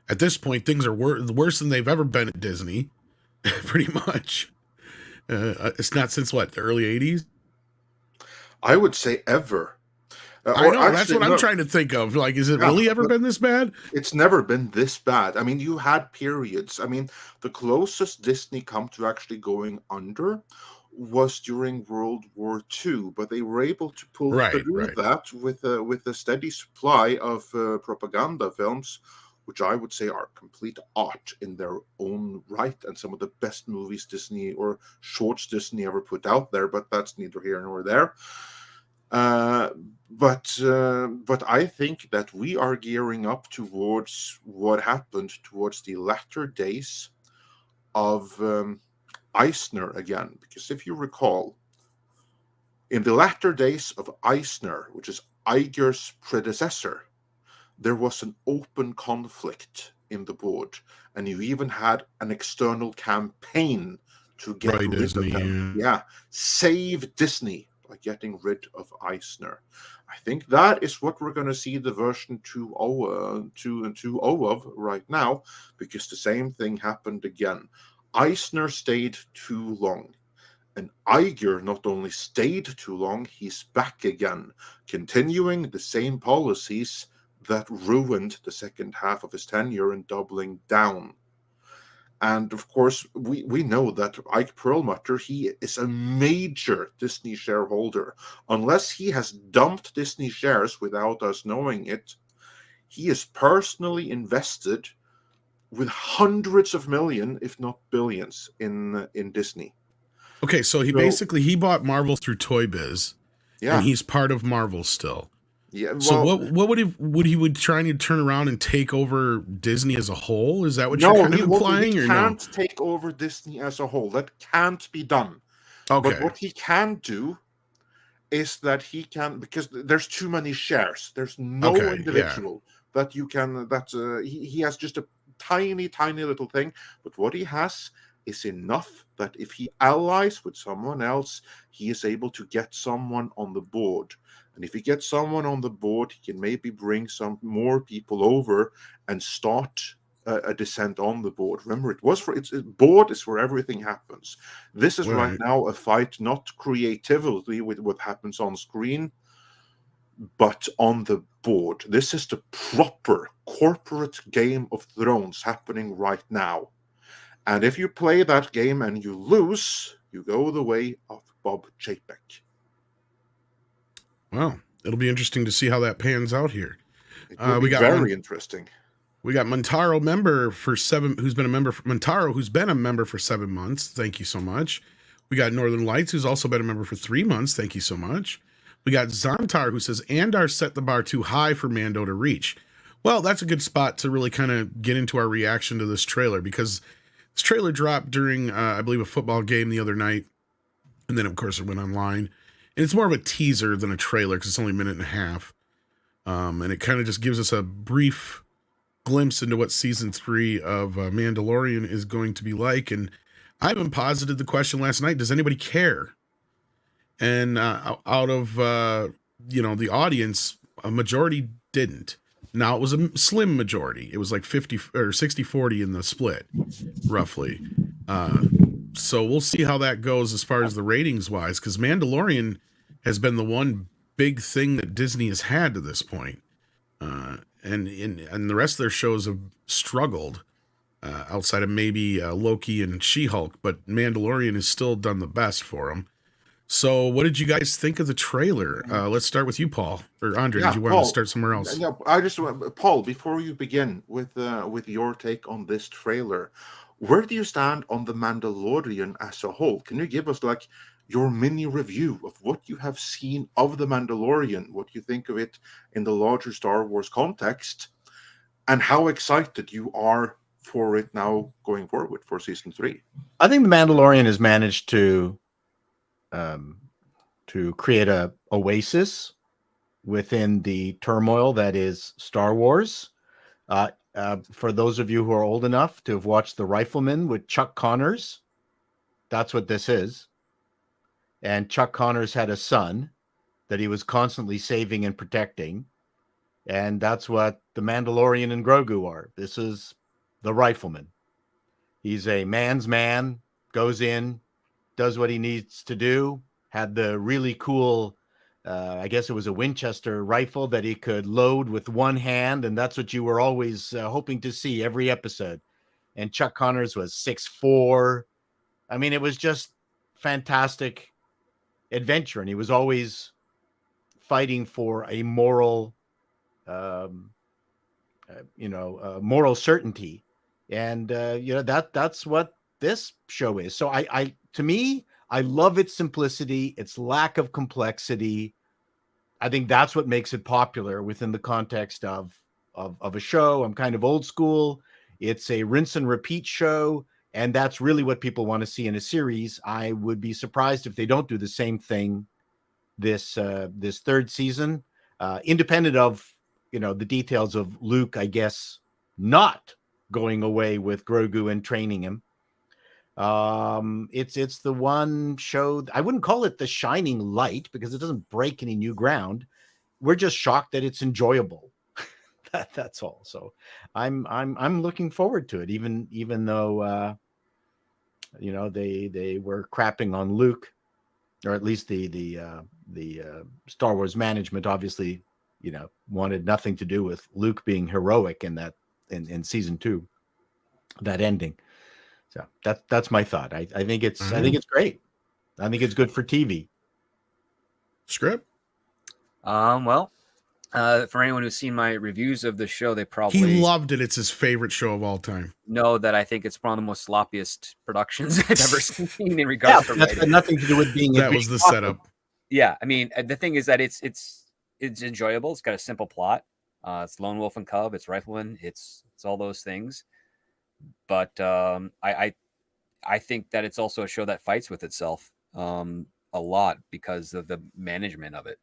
at this point, things are worse than they've ever been at Disney, pretty much. It's not since the early 80s? I would say ever. I know, that's what I'm trying to think of. Like, is it really ever been this bad? It's never been this bad. I mean, you had periods. I mean, the closest Disney come to actually going under was during World War II, but they were able to pull through that with a steady supply of propaganda films which I would say are complete art in their own right, and some of the best movies Disney or shorts Disney ever put out there, but that's neither here nor there. But I think that we are gearing up towards what happened towards the latter days of Eisner again, because if you recall, in the latter days of Eisner, which is Iger's predecessor, there was an open conflict in the board, and you even had an external campaign to get rid Disney, of them. Yeah, save Disney by getting rid of Eisner. I think that is what we're going to see the version 2.0 of right now, because the same thing happened again. Eisner stayed too long. And Iger not only stayed too long, he's back again, continuing the same policies that ruined the second half of his tenure and doubling down. And of course, we know that Ike Perlmutter, he is a major Disney shareholder. Unless he has dumped Disney shares without us knowing it, he is personally invested with hundreds of millions, if not billions, in Disney. Okay, so he bought Marvel through Toy Biz, yeah, and he's part of Marvel still. Yeah. Well, so what would he trying to turn around and take over Disney as a whole? Is that what no, you're kind of implying? He or can't no? take over Disney as a whole. That can't be done. Okay. But what he can do is that he can, because there's too many shares. There's no individual that you can. He has just a tiny little thing. But what he has is enough that if he allies with someone else, he is able to get someone on the board. And if he gets someone on the board, he can maybe bring some more people over and start a descent on the board. Remember, board is where everything happens. This is right now a fight, not creatively with what happens on screen, but on the board. This is the proper corporate Game of Thrones happening right now. And if you play that game and you lose, you go the way of Bob Chapek. Well, it'll be interesting to see how that pans out here. It will be very interesting. We got Montaro member for 7, who's been a member for Montaro, who's been a member for 7 months. Thank you so much. We got Northern Lights, who's also been a member for 3 months. Thank you so much. We got Zontar, who says, Andar set the bar too high for Mando to reach. Well, that's a good spot to really kind of get into our reaction to this trailer, because this trailer dropped during, I believe, a football game the other night. And then, of course, it went online. And it's more of a teaser than a trailer, because it's only a minute and a half. And it kind of just gives us a brief glimpse into what season 3 of Mandalorian is going to be like. And I even posited the question last night, does anybody care? And out of the audience, a majority didn't. Now, it was a slim majority. It was like 50 or 60-40 in the split, roughly. So we'll see how that goes as far as the ratings wise, because Mandalorian has been the one big thing that Disney has had to this point. And the rest of their shows have struggled outside of maybe Loki and She-Hulk, but Mandalorian has still done the best for them. So what did you guys think of the trailer? Let's start with you, Paul. Or Andre, did you want to start somewhere else? Yeah, Paul, before you begin with your take on this trailer, where do you stand on The Mandalorian as a whole? Can you give us like your mini review of what you have seen of The Mandalorian, what you think of it in the larger Star Wars context, and how excited you are for it now going forward for season 3? I think The Mandalorian has managed to create a oasis within the turmoil that is Star Wars. For those of you who are old enough to have watched The Rifleman with Chuck Connors, that's what this is. And Chuck Connors had a son that he was constantly saving and protecting. And that's what the Mandalorian and Grogu are. This is the Rifleman. He's a man's man, goes in, does what he needs to do, had the really cool, I guess it was a Winchester rifle that he could load with one hand. And that's what you were always hoping to see every episode. And Chuck Connors was 6'4". I mean, it was just fantastic adventure. And he was always fighting for a moral moral certainty, and that's what this show is. So to me, I love its simplicity, its lack of complexity. I think that's what makes it popular within the context of a show. I'm kind of old school. It's a rinse and repeat show, and that's really what people want to see in a series. I would be surprised if they don't do the same thing this third season, independent of the details of Luke, I guess, not going away with Grogu and training him. It's the one show. I wouldn't call it the shining light because it doesn't break any new ground. We're just shocked that it's enjoyable. That's all. So I'm looking forward to it, even though they were crapping on Luke, or at least the Star Wars management obviously wanted nothing to do with Luke being heroic in season 2, that ending. So that's my thought. I think it's great. I think it's good for TV. Script. For anyone who's seen my reviews of the show, they probably He loved it. It's his favorite show of all time. know that I think it's one of the most sloppiest productions I've ever seen in regards to that's writing. nothing to do with being. That was the setup. Yeah, I mean, the thing is that it's enjoyable. It's got a simple plot. It's lone wolf and cub. It's rifleman. It's all those things. But I think that it's also a show that fights with itself a lot because of the management of it.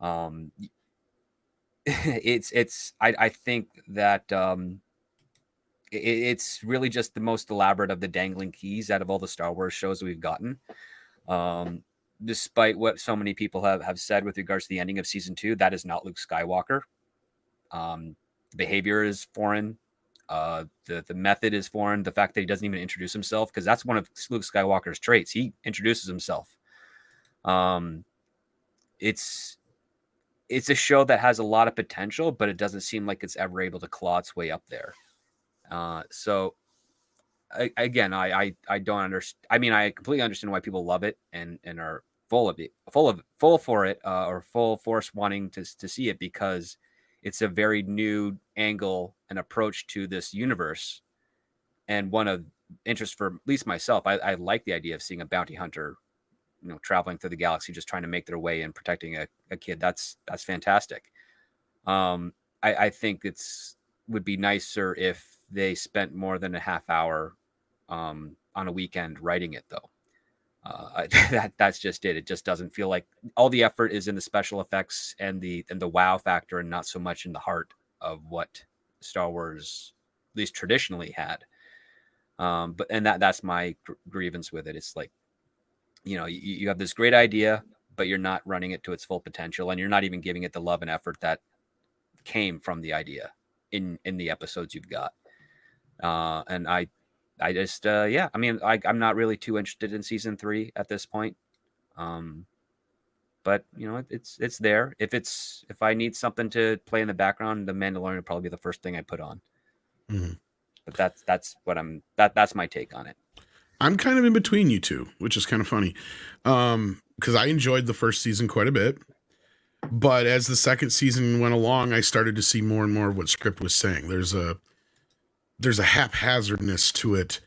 I think that it's really just the most elaborate of the dangling keys out of all the Star Wars shows we've gotten. Despite what so many people have said with regards to the ending of season 2, that is not Luke Skywalker. Behavior is foreign. The method is foreign. The fact that he doesn't even introduce himself, because that's one of Luke Skywalker's traits. He introduces himself. It's a show that has a lot of potential, but it doesn't seem like it's ever able to claw its way up there. So again, I don't understand. I mean, I completely understand why people love it and are full for it, or full force wanting to see it, because it's a very new angle and approach to this universe. And one of interest for at least myself, I like the idea of seeing a bounty hunter, traveling through the galaxy, just trying to make their way and protecting a kid. That's fantastic. I think would be nicer if they spent more than a half hour on a weekend writing it, though. That's just it. It just doesn't feel like all the effort is in the special effects and the wow factor, and not so much in the heart of what Star Wars at least traditionally had. But that's my grievance with it. It's like, you have this great idea, but you're not running it to its full potential, and you're not even giving it the love and effort that came from the idea in the episodes you've got. And I just, I mean, I'm not really too interested in season 3 at this point. But it's there. If I need something to play in the background, The Mandalorian would probably be the first thing I put on. Mm-hmm. But that's my take on it. I'm kind of in between you two, which is kind of funny. Because I enjoyed the first season quite a bit. But as the second season went along, I started to see more and more of what script was saying. There's a haphazardness to it.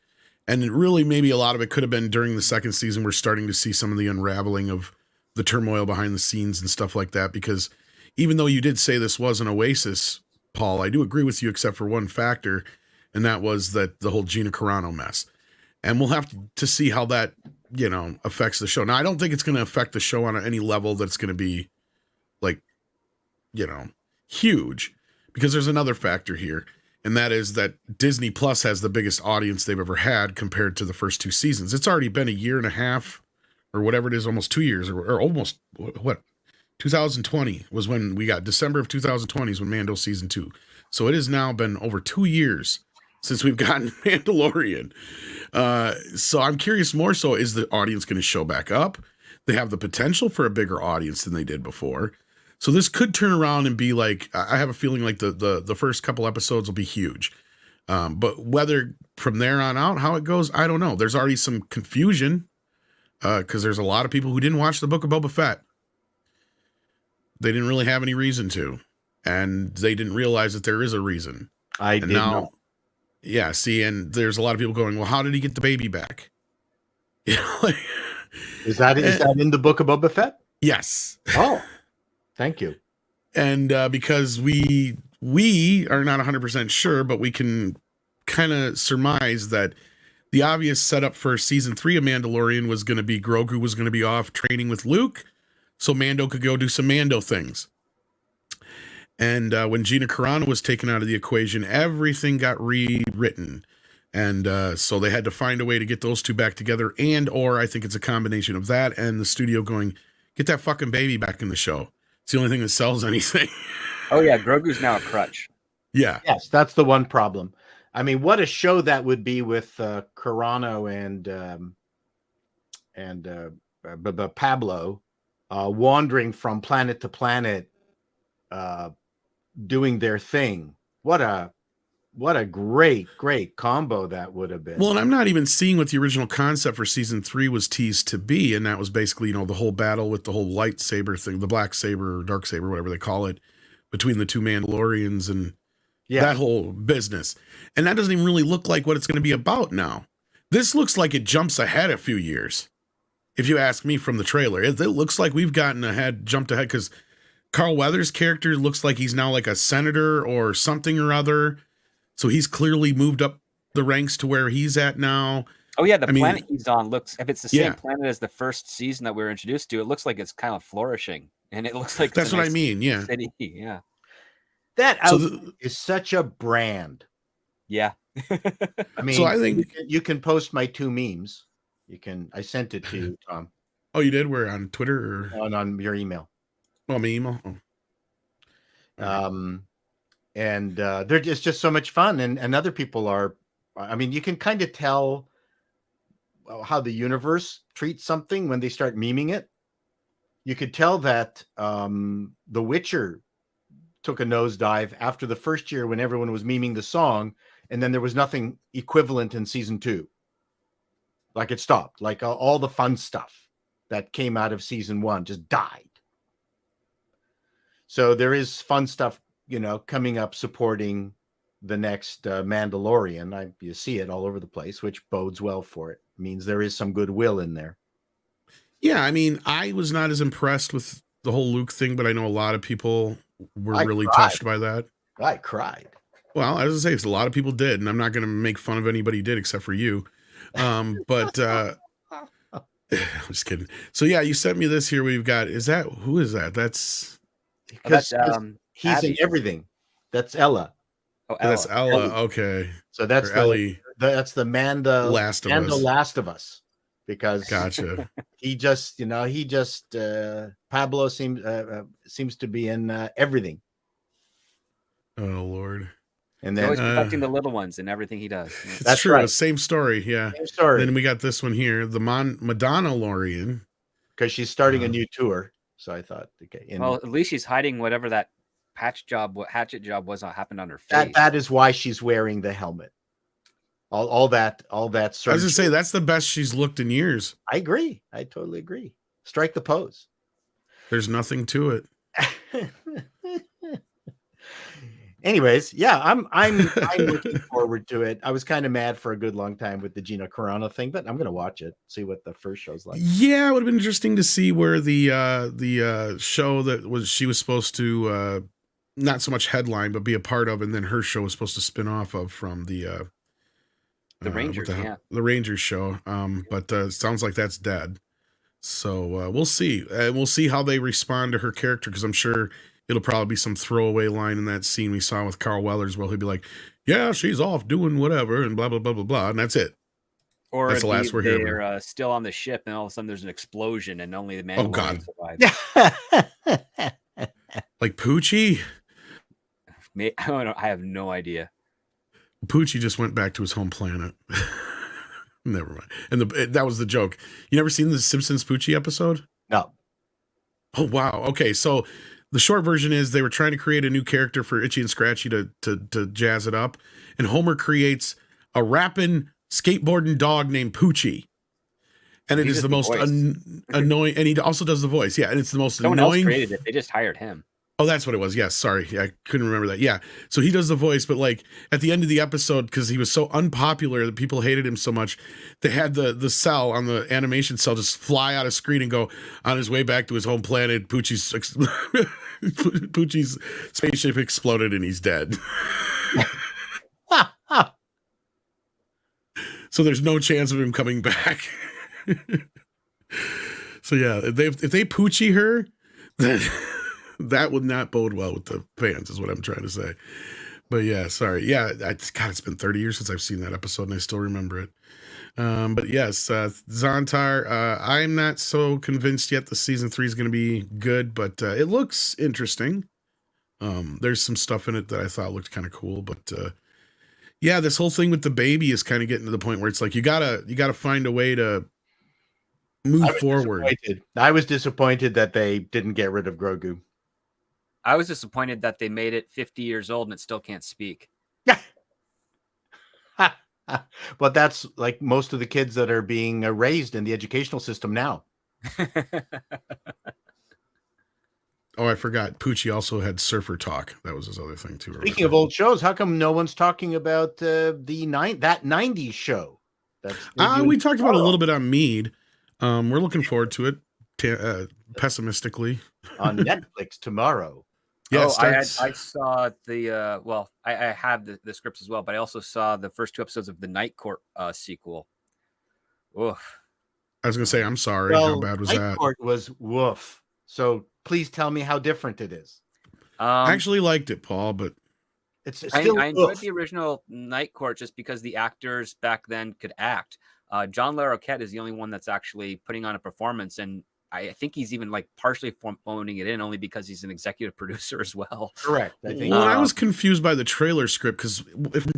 And really, maybe a lot of it could have been during the second season. We're starting to see some of the unraveling of the turmoil behind the scenes and stuff like that. Because even though you did say this was an oasis, Paul, I do agree with you except for one factor. And that was that the whole Gina Carano mess. And we'll have to see how that, affects the show. Now, I don't think it's going to affect the show on any level that's going to be like, huge, because there's another factor here. And that is that Disney Plus has the biggest audience they've ever had compared to the first 2 seasons. It's already been a year and a half or whatever it is, almost 2 years or almost 2020 was when we got December of 2020 is when Mando season 2. So it has now been over 2 years since we've gotten Mandalorian. So I'm curious more so, is the audience going to show back up? They have the potential for a bigger audience than they did before. So this could turn around and be like, I have a feeling like the first couple episodes will be huge. But whether from there on out, how it goes, I don't know. There's already some confusion because there's a lot of people who didn't watch the Book of Boba Fett. They didn't really have any reason to. and they didn't realize that there is a reason. I And did now, not. yeah, see, and there's a lot of people going, well, how did he get the baby back? You know, like, Is that in the book of Boba Fett? yes. Oh, thank you. And because we are not 100% sure, but we can kind of surmise that the obvious setup for season 3 of Mandalorian was going to be Grogu was going to be off training with Luke, so Mando could go do some Mando things. And when Gina Carano was taken out of the equation, everything got rewritten. And so they had to find a way to get those two back together, or I think it's a combination of that and the studio going, get that fucking baby back in the show. It's the only thing that sells anything. Oh yeah, Grogu's now a crutch. Yeah. Yes, that's the one problem. I mean, what a show that would be with Carano and Pablo wandering from planet to planet, doing their thing. What a great combo that would have been. Well, and I'm not even seeing what the original concept for season 3 was teased to be, and that was basically, the whole battle with the whole lightsaber thing, the black saber or dark saber, whatever they call it, between the two Mandalorians and that whole business. And that doesn't even really look like what it's going to be about now. This looks like it jumps ahead a few years, if you ask me, from the trailer. It looks like we've jumped ahead, because Carl Weathers' character looks like he's now like a senator or something or other. So he's clearly moved up the ranks to where he's at now. Oh yeah, the planet he's on looks, if it's the same Yeah. planet as the first season that we were introduced to, it looks like it's kind of flourishing. And it looks like That's what I mean, yeah. City. Yeah. That outfit is such a brand. Yeah. I mean, so I think you can post my 2 memes. I sent it to you, Tom. Oh, you did? Where, on Twitter or on your email? Oh, my email. Oh. And they're just so much fun, and other people are. I mean, you can kind of tell how the universe treats something when they start memeing it. You could tell that The Witcher took a nosedive after the first year when everyone was memeing the song, and then there was nothing equivalent in season 2. Like it stopped. Like all the fun stuff that came out of season 1 just died. So there is fun stuff, coming up supporting the next Mandalorian. You see it all over the place, which bodes well for it. It means there is some goodwill in there. Yeah, I mean, I was not as impressed with the whole Luke thing, but I know a lot of people were really touched by that. I cried. Well, as I say, a lot of people did, and I'm not going to make fun of anybody who did except for you. But I'm just kidding. So yeah, you sent me this here. Who is that? That's because he's Abby. in everything. That's Ella. Oh, Ella. That's Ella. Okay. So that's Ellie. That's the Last of Us. Because gotcha. he just Pablo seems to be in everything. Oh Lord. And He's then always protecting the little ones in everything he does. That's That's true. right. Same story. Yeah. Same story. Then we got this one here, the Madonna-Lorian. Because she's starting a new tour. So I thought, okay. Well, at least she's hiding whatever that hatchet job was that happened on her face. That is why she's wearing the helmet. All that. I was gonna say that's the best she's looked in years. I agree. I totally agree. Strike the pose. There's nothing to it. Anyways, yeah, I'm looking forward to it. I was kind of mad for a good long time with the Gina Carano thing, but I'm gonna watch it, see what the first show's like. Yeah, it would have been interesting to see where the show that she was supposed to not so much headline but be a part of, and then her show was supposed to spin off of from the Rangers, the Rangers show. But it sounds like that's dead. So we'll see. We'll see how they respond to her character, because I'm sure it'll probably be some throwaway line in that scene we saw with Carl Weathers, where he'll be like, "Yeah, she's off doing whatever," and blah blah blah blah blah, and that's it. Or that's the last we're hearing. They're still on the ship, and all of a sudden there's an explosion, and only the Mandalorian survives. Like Poochie. I have no idea. Poochie just went back to his home planet. Never mind. And that was the joke. You never seen the Simpsons Poochie episode? No. Oh wow. Okay, so the short version is they were trying to create a new character for Itchy and Scratchy to jazz it up, and Homer creates a rapping, skateboarding dog named Poochie, and it is the most annoying. And he also does the voice. Yeah, and it's the most Someone annoying. else created it. They just hired him. Oh, that's what it was. Yes, sorry. I couldn't remember that. Yeah. So he does the voice, but like at the end of the episode, because he was so unpopular that people hated him so much, they had the cell on the animation cell just fly out of screen and go on his way back to his home planet. Poochie's spaceship exploded and he's dead. So there's no chance of him coming back. So yeah, if they Poochie her, then that would not bode well with the fans, is what I'm trying to say. But yeah, sorry. Yeah, God, it's been 30 years since I've seen that episode, and I still remember it. But yes, Zontar, I'm not so convinced yet the season 3 is going to be good, but it looks interesting. There's some stuff in it that I thought looked kind of cool, but yeah, this whole thing with the baby is kind of getting to the point where it's like you gotta find a way to move forward. I was disappointed that they didn't get rid of Grogu. I was disappointed that they made it 50 years old and it still can't speak. But that's like most of the kids that are being raised in the educational system now. Oh, I forgot. Poochie also had Surfer Talk. That was his other thing too. Speaking of old shows, how come no one's talking about that 90s show? We talked about a little bit on Mead. We're looking forward to it. Pessimistically on Netflix tomorrow. Yeah, I saw the I have the scripts as well, but I also saw the first 2 episodes of the Night Court sequel. Oof. I was gonna say, I'm sorry. How bad was Night Court was woof. So please tell me how different it is. I actually liked it, Paul, but it's still I enjoyed the original Night Court just because the actors back then could act. John Larroquette is the only one that's actually putting on a performance, and I think he's even like partially phoning it in only because he's an executive producer as well. Correct. I think. Well, I was confused by the trailer script because,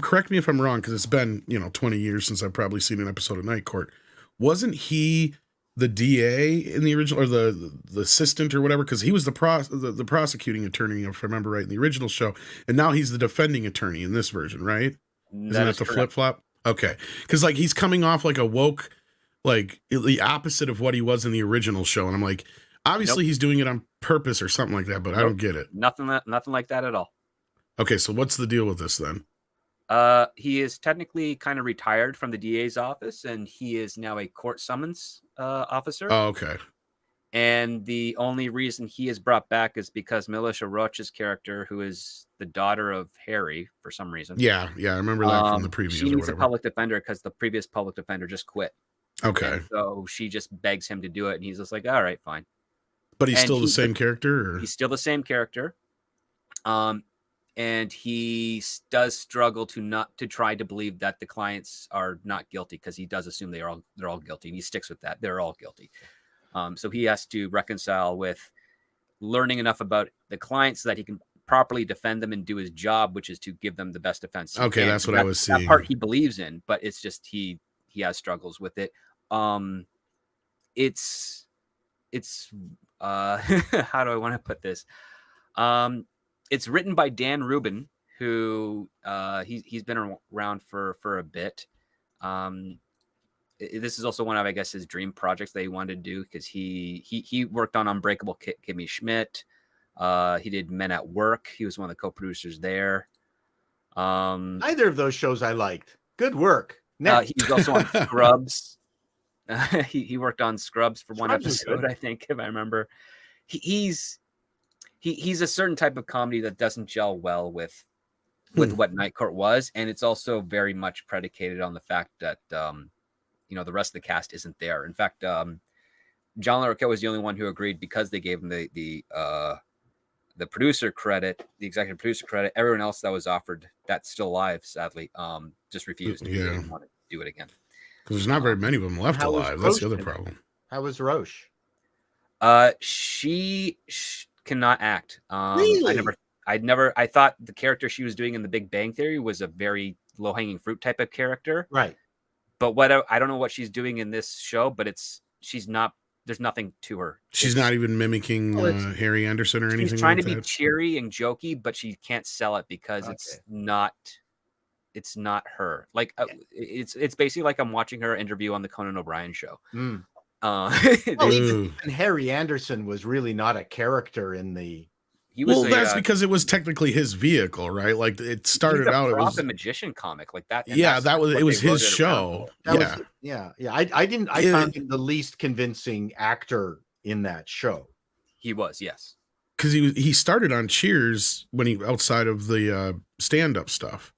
correct me if I'm wrong, because it's been 20 years since I've probably seen an episode of Night Court. Wasn't he the DA in the original, or the assistant or whatever? Because he was the prosecuting attorney, if I remember right, in the original show, and now he's the defending attorney in this version, right? Isn't that the flip flop? Okay, because like he's coming off like a woke, like the opposite of what he was in the original show, and I'm like, obviously he's doing it on purpose or something like that, but I don't get it. Nothing like that at all. Okay, so what's the deal with this then? He is technically kind of retired from the DA's office, and he is now a court summons officer. Oh, okay. And the only reason he is brought back is because Melissa Roach's character, who is the daughter of Harry, for some reason. Yeah, I remember that from the previews. She needs a public defender because the previous public defender just quit. Okay. And so she just begs him to do it, and he's just like, all right, fine. But he's still the same character? Or? He's still the same character. And he does struggle to try to believe that the clients are not guilty, because he does assume they're all guilty, and he sticks with that. They're all guilty. So he has to reconcile with learning enough about the clients so that he can properly defend them and do his job, which is to give them the best defense. Okay, that's what I was seeing. That part he believes in, but it's just he has struggles with it. It's how do I want to put this? It's written by Dan Rubin, who he's been around for a bit. This is also one of, I guess, his dream projects that he wanted to do, because he worked on Unbreakable Kimmy Schmidt. He did Men at Work. He was one of the co-producers there. Neither of those shows I liked. Good work. He was also on Scrubs. He worked on Scrubs for one episode, I think, if I remember. He's a certain type of comedy that doesn't gel well with what Night Court was, and it's also very much predicated on the fact that the rest of the cast isn't there. In fact, John Larroquette was the only one who agreed, because they gave him the producer credit, the executive producer credit. Everyone else that was offered, that's still alive, sadly, just refused. They didn't want to do it again. Because there's not very many of them left alive. That's the other problem. How was Roche? She cannot act. Really? I thought the character she was doing in The Big Bang Theory was a very low-hanging fruit type of character. Right. But I don't know what she's doing in this show, but she's not, there's nothing to her. She's not even mimicking Harry Anderson or anything. She's trying to be cheery and jokey, but she can't sell it because it's not her. Like it's basically like I'm watching her interview on the Conan O'Brien show. Even Harry Anderson was really not a character in the He was that's because it was technically his vehicle, right? Like it started he was a out, it prop was and magician comic like that. And yeah, that's it what was they wrote his it around. show. That Yeah, was, yeah. I found him the least convincing actor in that show. He was, yes. because he started on Cheers when he outside of the stand-up stuff.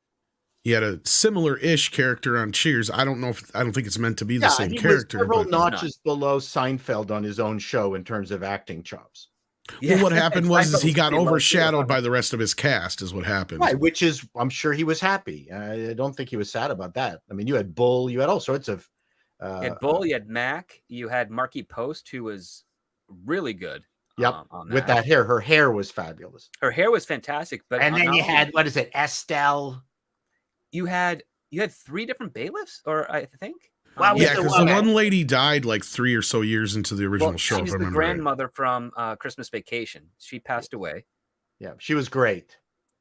He had a similar-ish character on Cheers. I don't think it's meant to be the same he character. was several But notches below Seinfeld on his own show in terms of acting chops. Yeah. well, what happened was he got pretty low, too. overshadowed by the rest of his cast. Is what happened. Right, which is, I'm sure he was happy. I don't think he was sad about that. I mean, you had Bull, you had all sorts of. You had Bull, you had Mac, you had Marky Post, who was really good. Yep, on with that hair. Her hair was fabulous. Her hair was fantastic. But and then you had, what is it, Estelle? You had 3 different bailiffs, or I think. Wow, Yeah, because the one lady died like 3 or so years into the original show. She was the grandmother from Christmas Vacation. She passed away. Yeah, she was great.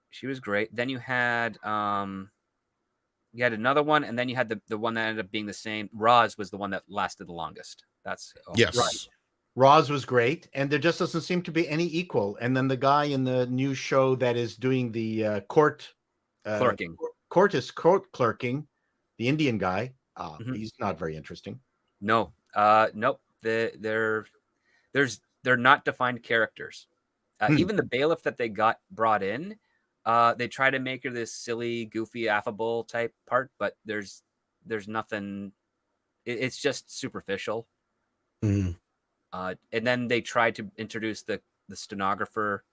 She was great. Then you had another one, and then you had the one that ended up being the same. Roz was the one that lasted the longest. That's yes, right. Roz was great, and there just doesn't seem to be any equal. And then the guy in the new show that is doing the court clerking, court clerking, the Indian guy, he's not very interesting. No, nope. They're not defined characters. Even the bailiff that they brought in, they try to make her this silly, goofy, affable type part, but there's nothing. It's just superficial. Mm-hmm. And then they tried to introduce the stenographer,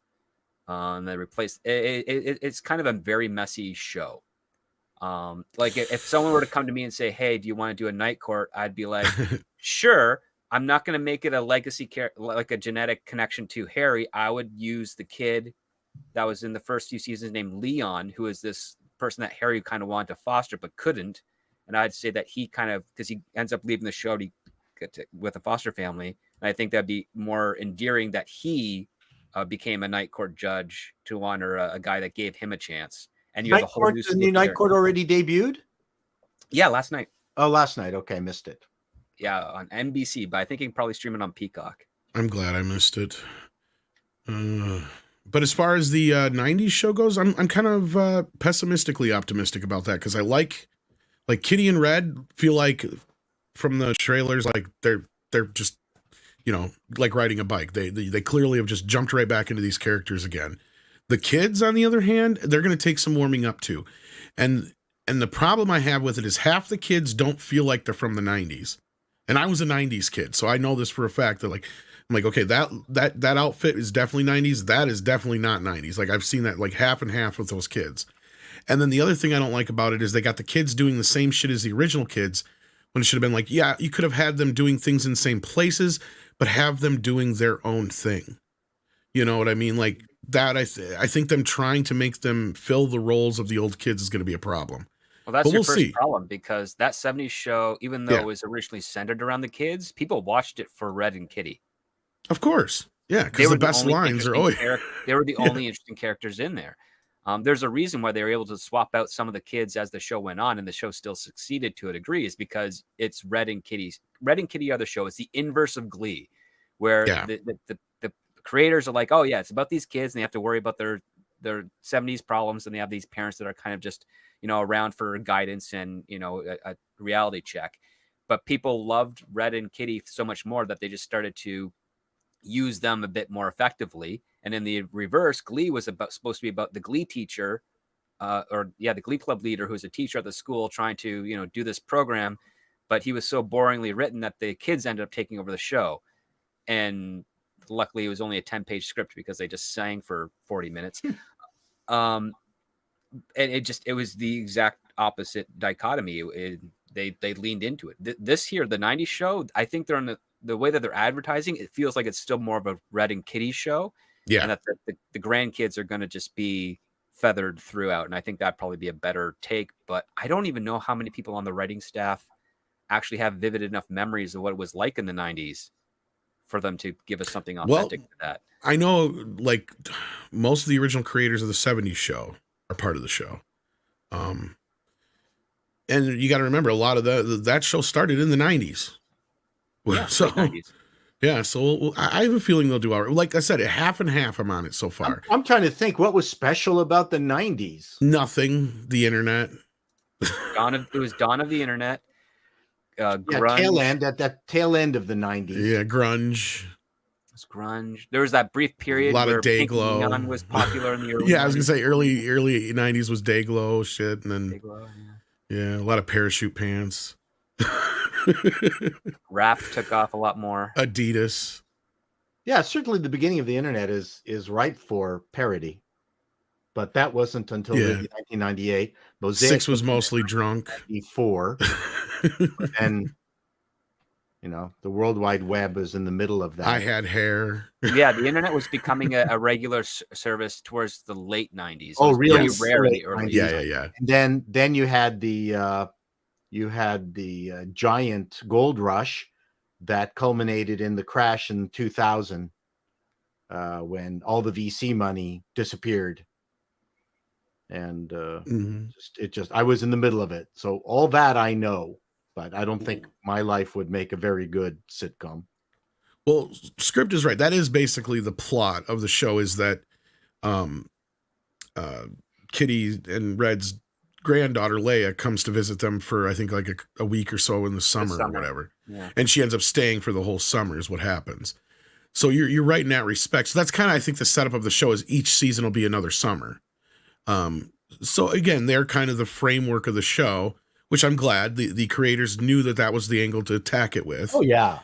and they replaced it's kind of a very messy show. Like if someone were to come to me and say, "Hey, do you want to do a night court?" I'd be like, "Sure." I'm not going to make it a legacy like a genetic connection to Harry. I would use the kid that was in the first few seasons named Leon, who is this person that Harry kind of wanted to foster but couldn't. And I'd say that he kind of, because he ends up leaving the show with a foster family. And I think that'd be more endearing that he became a night court judge to honor a guy that gave him a chance. And you have a whole new night court already debuted? Yeah, last night. Oh, last night. Okay, missed it. Yeah, on NBC, but I think you can probably stream it on Peacock. I'm glad I missed it. But as far as the 90s show goes, I'm kind of pessimistically optimistic about that, because I like Kitty and Red feel like from the trailers, like they're just, like riding a bike. They clearly have just jumped right back into these characters again. The kids, on the other hand, they're going to take some warming up to. And the problem I have with it is half the kids don't feel like they're from the 90s. And I was a 90s kid, so I know this for a fact that I'm like, okay, that outfit is definitely 90s. That is definitely not 90s. Like I've seen that like half and half with those kids. And then the other thing I don't like about it is they got the kids doing the same shit as the original kids, when it should have been like, yeah, you could have had them doing things in the same places, but have them doing their own thing. You know what I mean? Like that, I think them trying to make them fill the roles of the old kids is going to be a problem. Well, that's your first problem, because that 70s show, even though it was originally centered around the kids, people watched it for Red and Kitty. Of course. Yeah, because the best lines are always... They were the only interesting characters in there. There's a reason why they were able to swap out some of the kids as the show went on, and the show still succeeded to a degree, is because it's Red and Kitty. Red and Kitty are the show. It's the inverse of Glee, where the creators are like, oh, yeah, it's about these kids, and they have to worry about their 70s problems, and they have these parents that are kind of just around for guidance and, a reality check. But people loved Red and Kitty so much more that they just started to use them a bit more effectively. And in the reverse, Glee was supposed to be about the Glee teacher, the Glee club leader, who's a teacher at the school trying to, do this program. But he was so boringly written that the kids ended up taking over the show. And luckily it was only a 10-page script because they just sang for 40 minutes. And it was the exact opposite dichotomy. They leaned into it. This here, the 90s show, I think they're on the way that they're advertising, it feels like it's still more of a Red and Kitty show. Yeah. And that the grandkids are going to just be feathered throughout. And I think that'd probably be a better take. But I don't even know how many people on the writing staff actually have vivid enough memories of what it was like in the 90s for them to give us something authentic to that. I know, like, most of the original creators of the 70s show are part of the show. And you got to remember, a lot of that show started in the 90s. Yeah, so 90s. Yeah, so I have a feeling they'll do all right. Like I said, half and half I'm on it so far. I'm trying to think what was special about the 90s. Nothing. The internet. It was dawn of the internet. Yeah, Grunge. at that tail end of the 90s. Yeah, grunge. It was grunge. There was that brief period A lot where of Day Pink Glow. Neon was popular in the early Yeah, I was gonna 90s. say early 90s was Dayglow shit, and then Day Glow, yeah, a lot of parachute pants. Rap took off a lot more. Adidas. Yeah, certainly the beginning of the internet is ripe for parody. But that wasn't until really 1998. Mosaic Six was mostly drunk. 94. And the World Wide Web was in the middle of that. I had hair. Yeah, the internet was becoming a regular service towards the late 90s. Oh, really? Pretty rare in the early 90s. Yeah. And then you had the giant gold rush that culminated in the crash in 2000 when all the VC money disappeared. And I was in the middle of it. So all that I know, but I don't think my life would make a very good sitcom. Well, Script is right. That is basically the plot of the show, is that Kitty and Red's granddaughter Leia comes to visit them for, I think, like a week or so in the summer or whatever. Yeah. And she ends up staying for the whole summer is what happens. So you're right in that respect. So that's kind of, I think, the setup of the show is each season will be another summer. So again, they're kind of the framework of the show, which I'm glad the creators knew that was the angle to attack it with. Oh, yeah.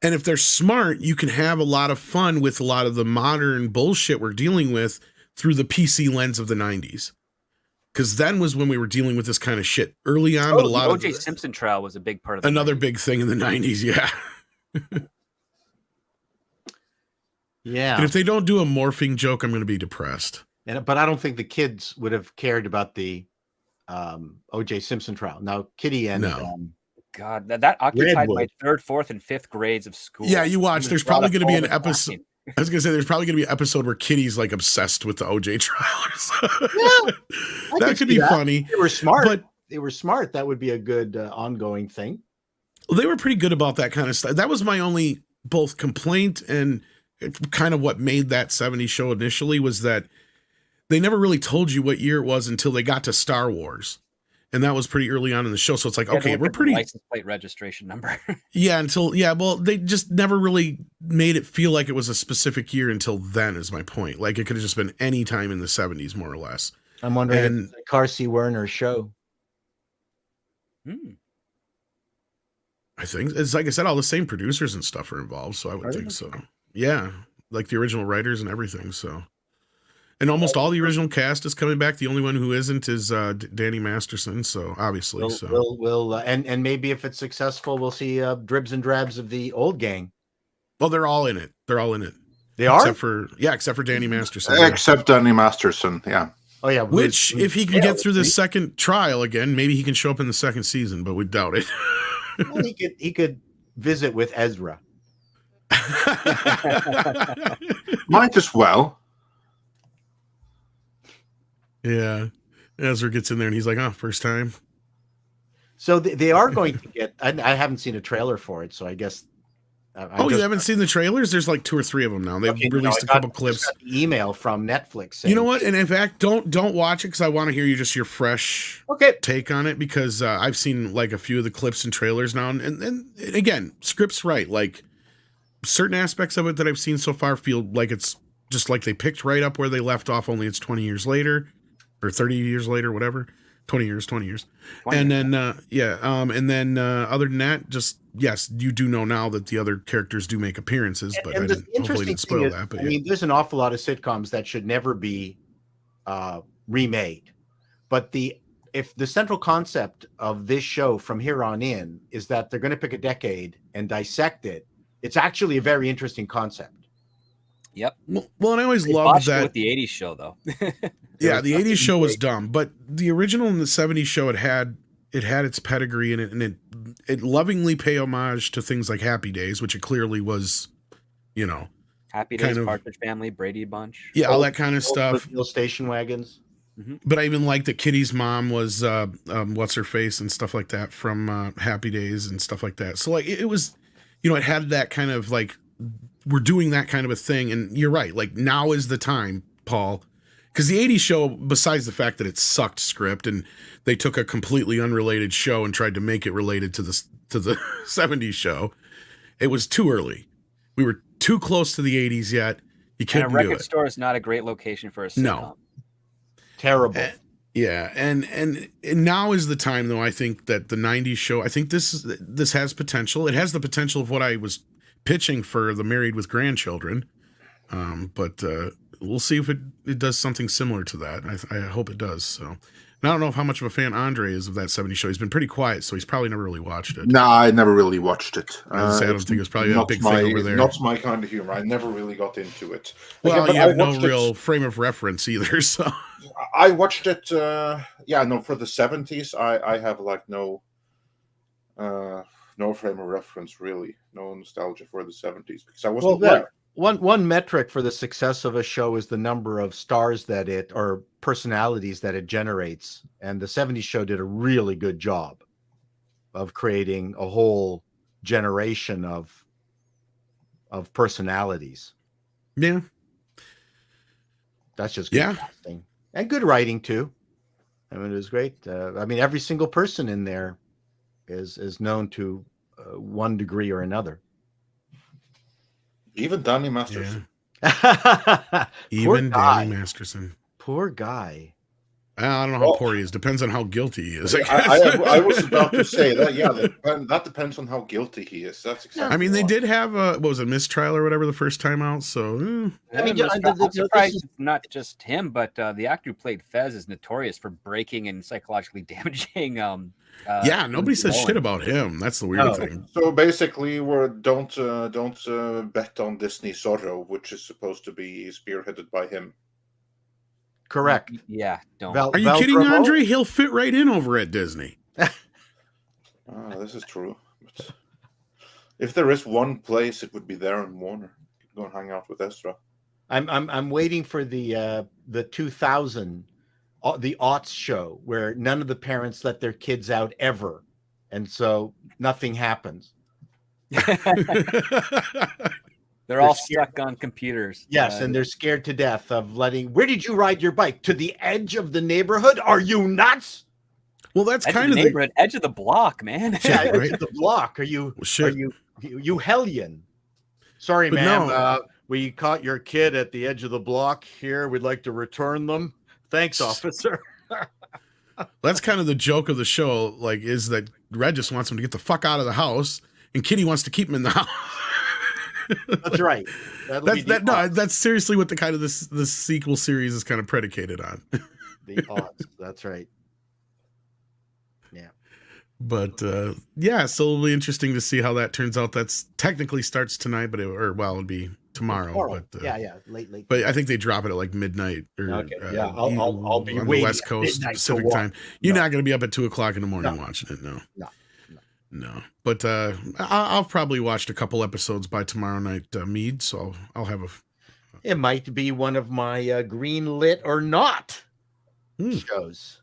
And if they're smart, you can have a lot of fun with a lot of the modern bullshit we're dealing with through the PC lens of the 90s. Because then was when we were dealing with this kind of shit early on. But a lot the of O.J. Simpson trial was a big part of another big thing in the 90s. Yeah. Yeah. And if they don't do a morphing joke, I'm going to be depressed. But I don't think the kids would have cared about the O.J. Simpson trial. Now, Kitty and God, that occupied my 3rd, 4th, and 5th grades of school. Yeah, you watch. There's probably going to be an episode. I was going to say there's probably going to be an episode where Kitty's like obsessed with the O.J. trials. Yeah, that could be funny. They were smart. That would be a good ongoing thing. Well, they were pretty good about that kind of stuff. That was my only both complaint and kind of what made that 70s show initially, was that they never really told you what year it was until they got to Star Wars. And that was pretty early on in the show. So it's like, okay, we're pretty license plate registration number. Well, they just never really made it feel like it was a specific year until then, is my point. Like it could have just been any time in the 70s, more or less. I'm wondering if it's a Carsey Werner show. I think it's, like I said, all the same producers and stuff are involved. So I would think so. Yeah. Like the original writers and everything. So. And almost all the original cast is coming back. The only one who isn't is Danny Masterson. So obviously, we'll and maybe if it's successful, we'll see dribs and drabs of the old gang. Well, they're all in it. They are, except for Danny Masterson. Except Danny Masterson, yeah. Oh yeah. Which, if he can get through the second trial again, maybe he can show up in the second season. But we doubt it. Well, he could visit with Ezra. Might as well. Yeah, Ezra gets in there and he's like, "Oh, first time." So they are going to get. I haven't seen a trailer for it, so I guess. You haven't seen the trailers? There's like 2 or 3 of them now. They've released a couple clips. Got the email from Netflix saying, you know what? And in fact, don't watch it because I want to hear your fresh take on it, because I've seen like a few of the clips and trailers now, and again, Script's right. Like certain aspects of it that I've seen so far feel like it's just like they picked right up where they left off. Only it's 20 years later. Or 30 years later, whatever, 20 years. And then, and then other than that, just, yes, you do know now that the other characters do make appearances, but I hopefully didn't spoil that. But I mean, there's an awful lot of sitcoms that should never be remade. But if the central concept of this show from here on in is that they're going to pick a decade and dissect it, it's actually a very interesting concept. Yep. Well, and I always loved that with the 80s show, though. Yeah, the 80s show was dumb, but the original in the 70s show, it had its pedigree in it, and it lovingly pay homage to things like Happy Days, which it clearly was, Happy Days, Partridge Family, Brady Bunch. Yeah, all that kind of stuff. Station wagons. Mm-hmm. But I even liked that Kitty's mom was what's her face and stuff like that from Happy Days and stuff like that. So like it was, it had that kind of like we're doing that kind of a thing. And you're right. Like, now is the time, Paul, because the 80s show, besides the fact that it sucked script and they took a completely unrelated show and tried to make it related to the 70s show, it was too early. We were too close to the 80s yet. You couldn't And a do record it. store is not a great location for a sitcom. No. Terrible. Yeah, and now is the time, though. I think that the 90s show, I think this has potential. It has the potential of what I was pitching for the Married with Grandchildren, but we'll see if it does something similar to that. I hope it does. So, and I don't know how much of a fan Andre is of that 70s show. He's been pretty quiet, so he's probably never really watched it. No, I never really watched it. I don't think it was probably a big thing over there. Not my kind of humor. I never really got into it. Well, Again, you have no real frame of reference either, so... I watched it, for the 70s, I have like no frame of reference, really. No nostalgia for the 70s, because I wasn't there. One metric for the success of a show is the number of stars that it, or personalities that it generates. And the 70s show did a really good job of creating a whole generation of personalities. Yeah. That's just good casting. And good writing too. I mean, it was great. I mean, every single person in there is known to one degree or another. Even Danny Masterson. Yeah. Even Danny Masterson. Poor guy. I don't know how poor he is. Depends on how guilty he is. I was about to say that. Yeah, that depends on how guilty he is. That's exactly. I mean, they did have what was it, mistrial or whatever the first time out. So I mean, I'm surprised it's not just him, but the actor who played Fez is notorious for breaking and psychologically damaging. Nobody says shit about him. That's the weird thing. So basically, don't bet on Disney Zorro, which is supposed to be spearheaded by him. Correct. Yeah. Don't. Are you kidding, Andre? He'll fit right in over at Disney. This is true. But if there is one place, it would be there in Warner. Go and hang out with Ezra. I'm waiting for the 2000 the aughts show where none of the parents let their kids out ever, and so nothing happens. They're all stuck on computers. Yes, and they're scared to death of letting. Where did you ride your bike? To the edge of the neighborhood? Are you nuts? Well, that's edge kind of the neighborhood, edge of the block, man. Yeah, edge of the block. Are you hellion? Sorry, but ma'am. No. We caught your kid at the edge of the block here. We'd like to return them. Thanks, officer. That's kind of the joke of the show. Like, is that Red just wants him to get the fuck out of the house, and Kitty wants to keep him in the house. That's right. That's seriously what the kind of this sequel series is kind of predicated on. The odds. That's right. Yeah. But so it'll be interesting to see how that turns out. That's technically starts tonight, but it'll be tomorrow. But late. But I think they drop it at like midnight or I'll be on waiting the West Coast Pacific time. You're not going to be up at 2:00 in the morning watching it. No. But I'll probably watch a couple episodes by tomorrow night, Mead. So I'll have It might be one of my green lit or not shows.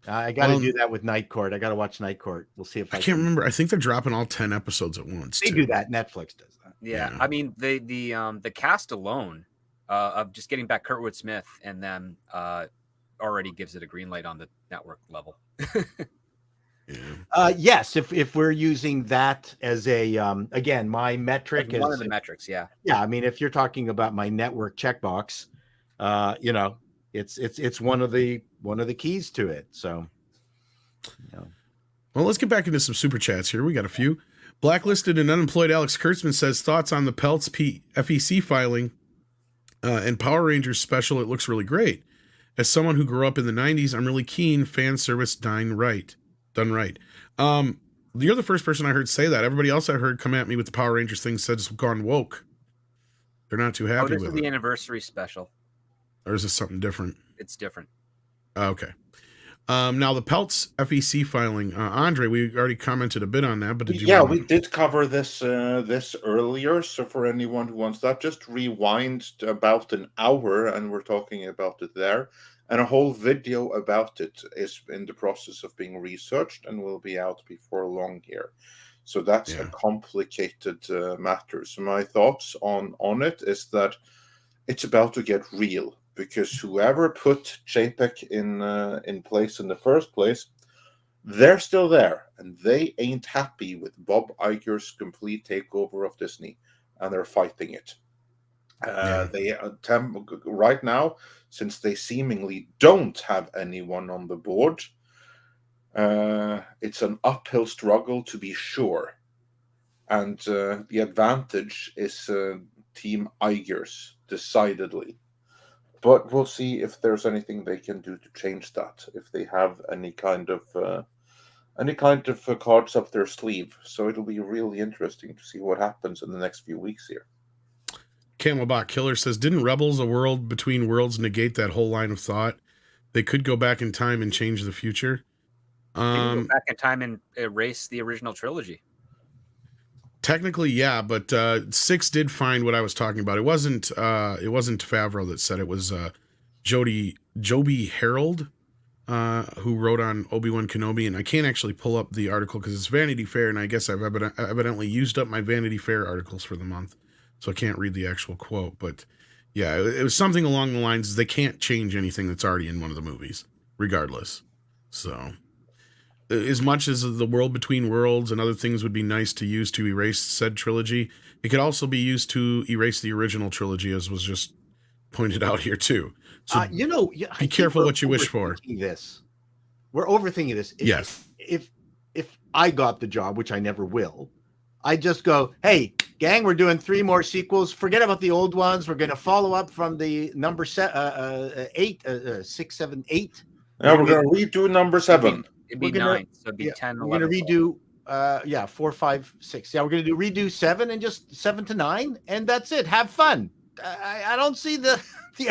I got to do that with Night Court. I got to watch Night Court. We'll see if I can't remember. I think they're dropping all 10 episodes at once. They do that. Netflix does that. Yeah. I mean, the cast alone of just getting back Kurtwood Smith and then already gives it a green light on the network level. Yes, if we're using that as a again, my metric is one of the metrics. Yeah. I mean, if you're talking about my network checkbox, it's one of the keys to it. So, well, let's get back into some super chats here. We got a few. Blacklisted and unemployed Alex Kurtzman says thoughts on the Peltz FEC filing and Power Rangers special. It looks really great. As someone who grew up in the 90s, I'm really keen. Fan service done right. You're the first person I heard say that. Everybody else I heard come at me with the Power Rangers thing said it's gone woke. They're not too happy with it. This is the anniversary special. Or is this something different? It's different. Okay. Now the Peltz FEC filing, Andre, we already commented a bit on that, but did you? Yeah, we did cover this earlier. So for anyone who wants that, just rewind to about an hour, and we're talking about it there. And a whole video about it is in the process of being researched and will be out before long here. So that's a Yeah. complicated matter. So my thoughts on it is that it's about to get real, because whoever put JPEG in place in the first place, they're still there, and they ain't happy with Bob Iger's complete takeover of Disney, and they're fighting it. Yeah. They attempt right now, since they seemingly don't have anyone on the board. It's an uphill struggle, to be sure, and the advantage is Team Iger's, decidedly. But we'll see if there's anything they can do to change that, if they have any kind of cards up their sleeve. So it'll be really interesting to see what happens in the next few weeks here. Camelbot Killer says, didn't Rebels: A World Between Worlds negate that whole line of thought? They could go back in time and change the future. They can go back in time and erase the original trilogy. Technically, yeah, but 6 did find what I was talking about. It wasn't Favreau that said it. Was Joby Harold, who wrote on Obi-Wan Kenobi, and I can't actually pull up the article because it's Vanity Fair, and I guess I've evidently used up my Vanity Fair articles for the month, so I can't read the actual quote. But yeah, it was something along the lines, they can't change anything that's already in one of the movies, regardless. So, as much as the world between worlds and other things would be nice to use to erase said trilogy, it could also be used to erase the original trilogy, as was just pointed out here too. So be careful what you wish for. We're overthinking this. Yes. If I got the job, which I never will, I just go, hey, gang, we're doing 3 more sequels. Forget about the old ones. We're going to follow up from the number 6, 7, 8. Yeah, we're going to redo number 7. It'd be 9, so it'd be 10, 11. We're going to redo 4, 5, 6. Yeah, we're going to redo 7 and just 7 to 9, and that's it. Have fun. I don't see the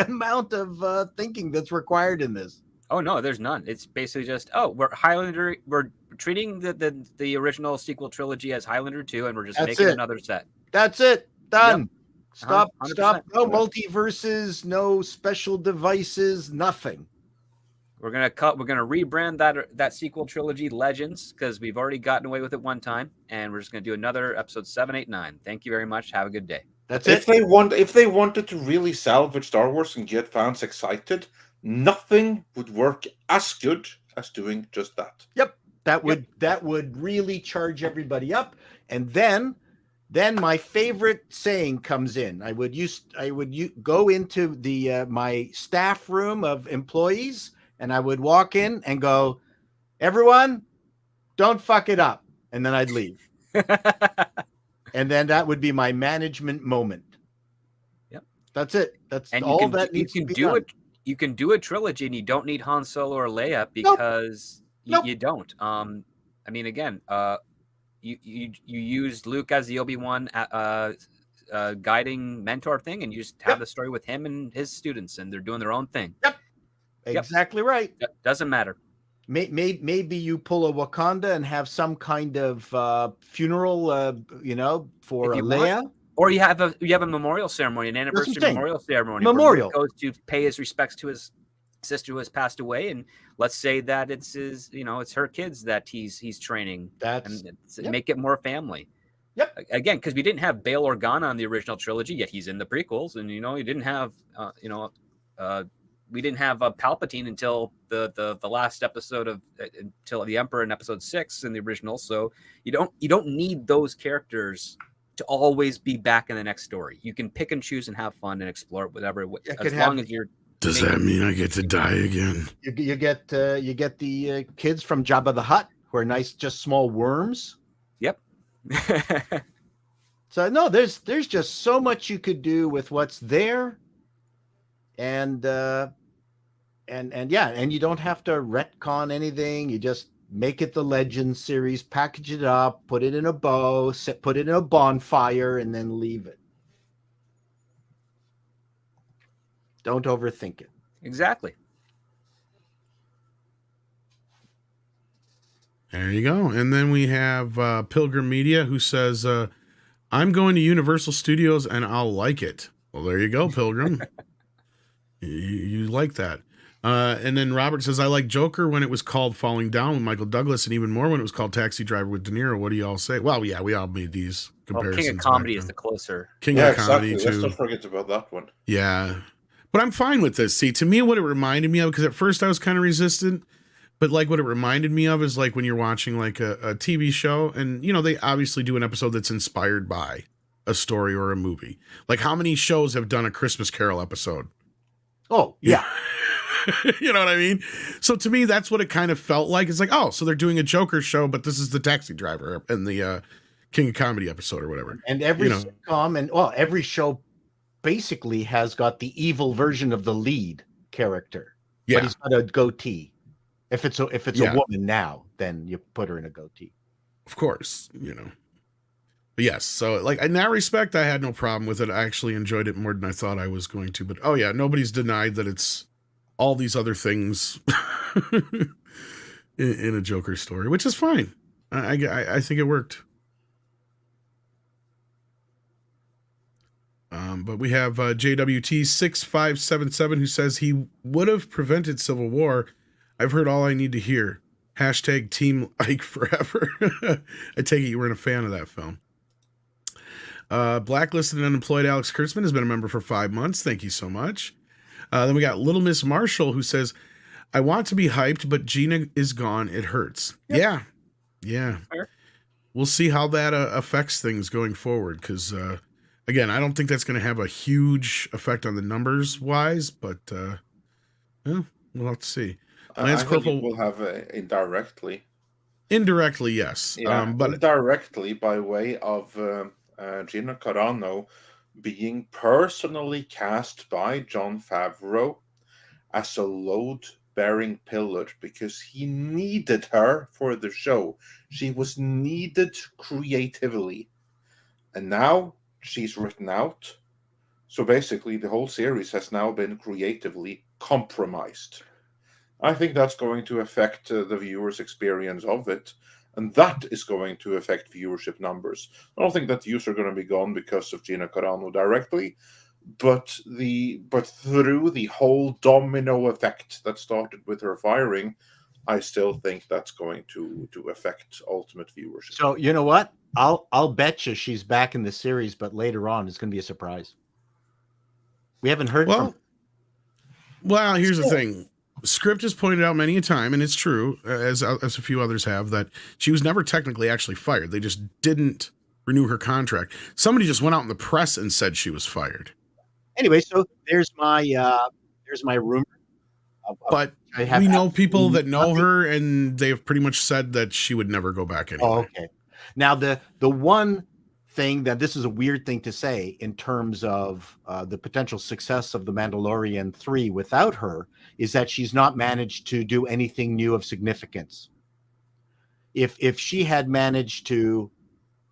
amount of thinking that's required in this. Oh no, there's none. It's basically just we're treating the original sequel trilogy as Highlander 2, and we're just making another set. That's it. Done. Yep. Stop. 100%. No multiverses, no special devices, nothing. We're gonna rebrand that sequel trilogy Legends, because we've already gotten away with it one time, and we're just gonna do another episode 7, 8, 9. Thank you very much. Have a good day. That's it. If they wanted to really salvage Star Wars and get fans excited, nothing would work as good as doing just that. Yep. That would really charge everybody up. And then my favorite saying comes in. I would go into the my staff room of employees, and I would walk in and go, everyone, don't fuck it up. And then I'd leave. And then that would be my management moment. Yep. That's it. That's and all that needs to be done. You can do a trilogy, and you don't need Han Solo or Leia, because you don't. I mean, again, you used Luke as the Obi-Wan guiding mentor thing, and you just have the story with him and his students, and they're doing their own thing. Yep. Exactly right. Doesn't matter. Maybe you pull a Wakanda and have some kind of funeral, for Leia. Or you have a memorial ceremony, an anniversary memorial ceremony. Memorial goes to pay his respects to his sister who has passed away, and let's say that it's it's her kids that he's training. Make it more family. Yep. Again, because we didn't have Bail Organa on the original trilogy, yet he's in the prequels, and you didn't have we didn't have Palpatine until the last episode of until the Emperor in episode 6 in the original. So you don't need those characters to always be back in the next story. You can pick and choose and have fun and explore whatever, as long as you're. Does that mean I get to die again? You get the kids from Jabba the Hutt, who are nice, just small worms. Yep. So no, there's just so much you could do with what's there, and you don't have to retcon anything. You just make it the Legends series, package it up, put it in a bow, put it in a bonfire, and then leave it. Don't overthink it. Exactly. There you go. And then we have Pilgrim Media, who says, I'm going to Universal Studios and I'll like it. Well, there you go, Pilgrim. you like that. And then Robert says, I like Joker when it was called Falling Down with Michael Douglas, and even more when it was called Taxi Driver with De Niro. What do you all say? Well, yeah, we all made these Well, comparisons. King of Comedy back is then. the closer. King Yeah, of Comedy, exactly. Let's too. not forget about that one. Yeah. But I'm fine with this. See, to me, what it reminded me of, because at first I was kind of resistant, but like what it reminded me of is like when you're watching like a TV show, and, you know, they obviously do an episode that's inspired by a story or a movie. Like how many shows have done a Christmas Carol episode? Oh, yeah. You know what I mean? So to me, that's what it kind of felt like. It's like, oh, so they're doing a Joker show, but this is the Taxi Driver and the King of Comedy episode or whatever. And every sitcom and every show basically has got the evil version of the lead character. Yeah. But he's got a goatee. If it's a Yeah. woman now, then you put her in a goatee. Of course, you know. But yes, so like in that respect, I had no problem with it. I actually enjoyed it more than I thought I was going to. But oh yeah, nobody's denied that it's all these other things in a Joker story, which is fine. I think it worked. But we have JWT6577 who says he would have prevented Civil War. I've heard all I need to hear. Hashtag Team Ike forever. I take it you weren't a fan of that film. Blacklisted and unemployed Alex Kurtzman has been a member for 5 months. Thank you so much. Then we got Little Miss Marshall who says, I want to be hyped, but Gina is gone. It hurts. Yep. Yeah. Fair. We'll see how that affects things going forward. Because, again, I don't think that's going to have a huge effect on the numbers wise, but we'll have to see. Lance I think Corporal it will have indirectly. Indirectly, yes. Yeah, But indirectly by way of Gina Carano being personally cast by Jon Favreau as a load-bearing pillar because he needed her for the show. She was needed creatively. And now she's written out. So basically the whole series has now been creatively compromised. I think that's going to affect the viewer's experience of it. And that is going to affect viewership numbers. I don't think that views are going to be gone because of Gina Carano directly, but through the whole domino effect that started with her firing, I still think that's going to affect ultimate viewership. So you know what? I'll bet you she's back in the series, but later on it's going to be a surprise. We haven't heard from. Well, here's the thing. Script has pointed out many a time, and it's true, as a few others have, that she was never technically actually fired. They just didn't renew her contract. Somebody just went out in the press and said she was fired. Anyway, so there's my rumor. But we know people that know her, and they've pretty much said that she would never go back anyway. Oh, okay. Now the one thing that this is a weird thing to say in terms of the potential success of The Mandalorian 3 without her is that she's not managed to do anything new of significance. If she had managed to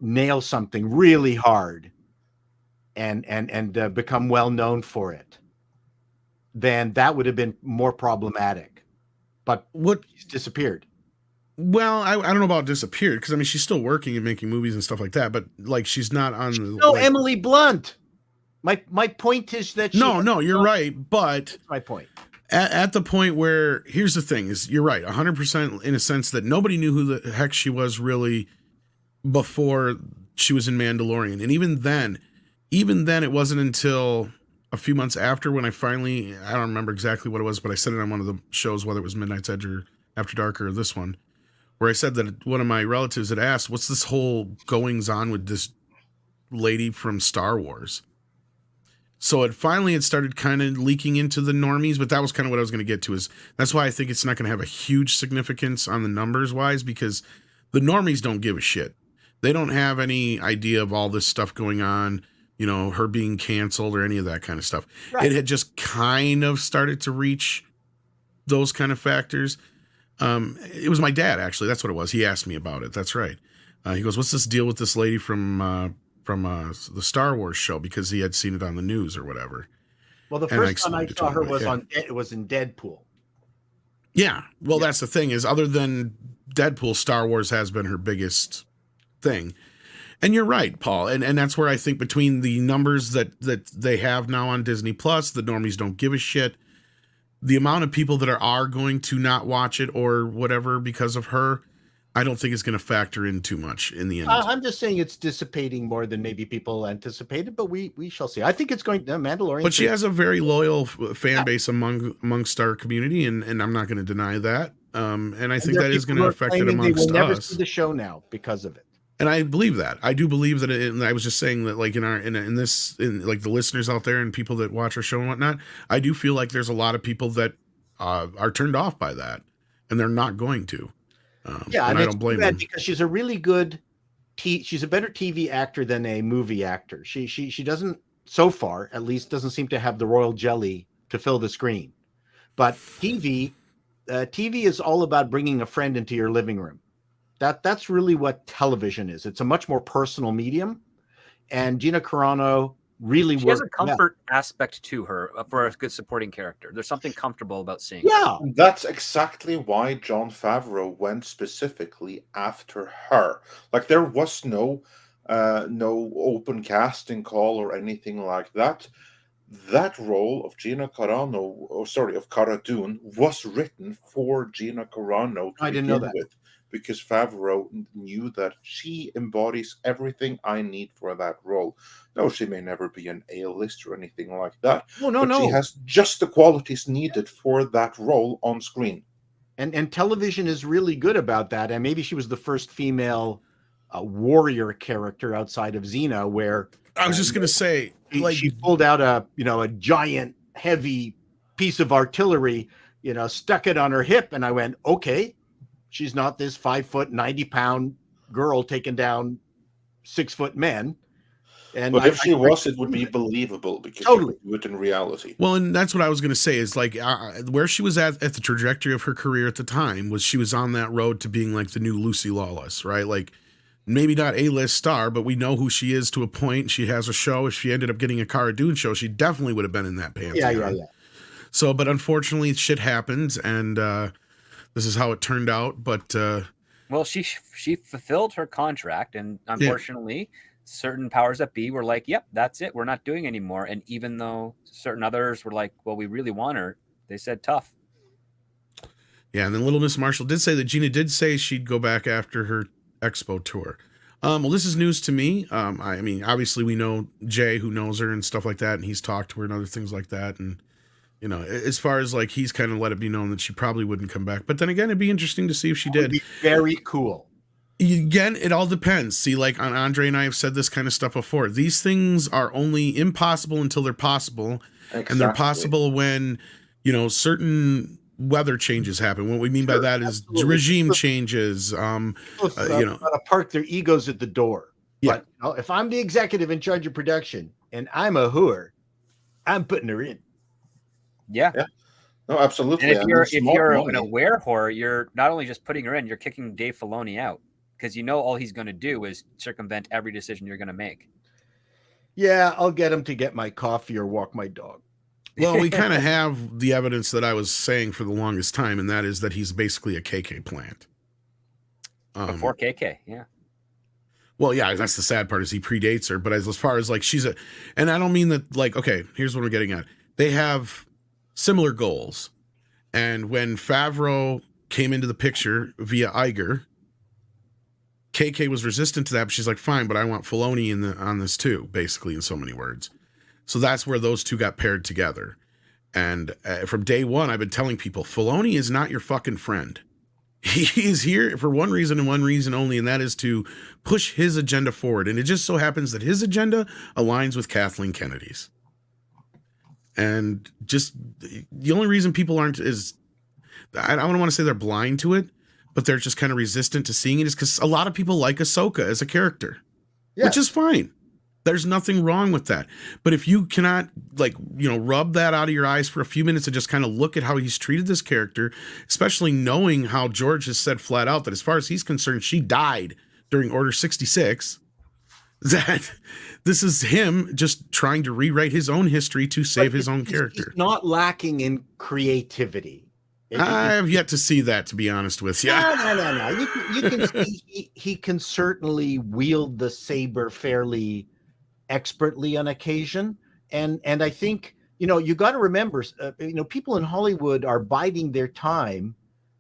nail something really hard and become well known for it, then that would have been more problematic. But she's disappeared. Well, I don't know about disappeared, because I mean she's still working and making movies and stuff like that, but like she's not on the Emily Blunt. My point is that no, you're right, but that's my point. At the point where, here's the thing, is you're right 100% in a sense that nobody knew who the heck she was really before she was in Mandalorian. And even then it wasn't until a few months after when I finally, I don't remember exactly what it was, but I said it on one of the shows, whether it was Midnight's Edge or After Dark or this one, where I said that one of my relatives had asked, what's this whole goings on with this lady from Star Wars? So it finally had started kind of leaking into the normies, but that was kind of what I was going to get to, is that's why I think it's not going to have a huge significance on the numbers wise, because the normies don't give a shit. They don't have any idea of all this stuff going on, you know, her being canceled or any of that kind of stuff. Right. It had just kind of started to reach those kind of factors. It was my dad, actually. That's what it was. He asked me about it. That's right. He goes, what's this deal with this lady from the Star Wars show? Because he had seen it on the news or whatever. Well, the first time I saw her was in Deadpool. Yeah. Well, that's the thing, is other than Deadpool, Star Wars has been her biggest thing. And you're right, Paul. And that's where I think between the numbers that they have now on Disney Plus, the normies don't give a shit. the amount of people that are going to not watch it or whatever because of her, I don't think it's going to factor in too much in the end. I'm just saying it's dissipating more than maybe people anticipated, but we shall see. I think it's going to Mandalorian. But she has a very loyal fan base amongst our community, and I'm not going to deny that. And I think that is going to affect it amongst they will never us. see the show now because of it. And I believe that. I do believe that. And I was just saying that, like in like the listeners out there and people that watch our show and whatnot, I do feel like there's a lot of people that are turned off by that, and they're not going to. And I don't blame them, because she's a really good. She's a better TV actor than a movie actor. She doesn't, so far at least, doesn't seem to have the royal jelly to fill the screen. But TV is all about bringing a friend into your living room. That's really what television is. It's a much more personal medium, and Gina Carano really she has a comfort aspect to her for a good supporting character. There's something comfortable about seeing her. That's exactly why Jon Favreau went specifically after her. Like, there was no open casting call or anything like that. That role of Gina Carano, of Cara Dune, was written for Gina Carano. I didn't know that. Because Favreau knew that she embodies everything I need for that role. No, she may never be an A-list or anything like that. No. She has just the qualities needed for that role on screen. And television is really good about that. And maybe she was the first female warrior character outside of Xena, where I was just going to say, she pulled out a giant, heavy piece of artillery, stuck it on her hip, and I went, okay. She's not this 5 foot, 90-pound girl taking down 6 foot men. But if she was, it would be believable because totally she would do it in reality. Well, and that's what I was going to say is like where she was at the trajectory of her career at the time was she was on that road to being like the new Lucy Lawless, right? Like maybe not A-list star, but we know who she is to a point. She has a show. If she ended up getting a Cara Dune show, she definitely would have been in that pantheon. Yeah. So, but unfortunately, shit happens, and this is how it turned out, but well, she fulfilled her contract, and unfortunately, certain powers that be were like, "Yep, that's it. We're not doing anymore." And even though certain others were like, "Well, we really want her," they said, "Tough." Yeah, and then Little Miss Marshall did say that Gina did say she'd go back after her Expo tour. Well, this is news to me. I mean, obviously we know Jay, who knows her and stuff like that, and he's talked to her and other things like that, and. As far as like he's kind of let it be known that she probably wouldn't come back. But then again, it'd be interesting to see if she did. Would be very cool. Again, it all depends. See, like Andre and I have said this kind of stuff before. These things are only impossible until they're possible. Exactly. And they're possible when, certain weather changes happen. What we mean by that is regime changes. Park their egos at the door. Yeah. But if I'm the executive in charge of production and I'm a whore, I'm putting her in. Yeah. No, absolutely. And if you're an aware whore, you're not only just putting her in, you're kicking Dave Filoni out because all he's going to do is circumvent every decision you're going to make. Yeah, I'll get him to get my coffee or walk my dog. Well, we kind of have the evidence that I was saying for the longest time, and that is that he's basically a KK plant. Before KK, yeah. Well, yeah, that's the sad part is he predates her, but as far as like and I don't mean that like, okay, here's what we're getting at. They have similar goals. And when Favreau came into the picture via Iger, KK was resistant to that, but she's like, fine, but I want Filoni on this too, basically, in so many words. So that's where those two got paired together. And from day one, I've been telling people, Filoni is not your fucking friend. He is here for one reason and one reason only, and that is to push his agenda forward. And it just so happens that his agenda aligns with Kathleen Kennedy's. And just the only reason people aren't is I don't want to say they're blind to it, but they're just kind of resistant to seeing it is because a lot of people like Ahsoka as a character, which is fine. There's nothing wrong with that. But if you cannot rub that out of your eyes for a few minutes and just kind of look at how he's treated this character, especially knowing how George has said flat out that as far as he's concerned, she died during Order 66, that this is him just trying to rewrite his own history to save his own character. He's not lacking in creativity. I have yet to see that, to be honest with you. No. You can see he can certainly wield the saber fairly expertly on occasion. And I think, you got to remember, people in Hollywood are biding their time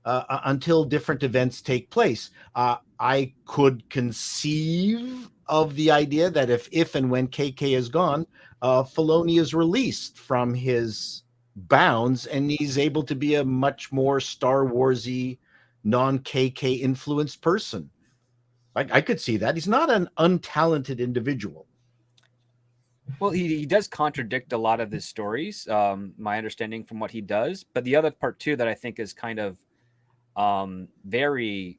until different events take place. I could conceive of the idea that if and when KK is gone, Filoni is released from his bounds and he's able to be a much more Star Warsy, non-KK influenced person. I could see that. He's not an untalented individual. Well, he does contradict a lot of his stories, my understanding from what he does. But the other part, too, that I think is kind of very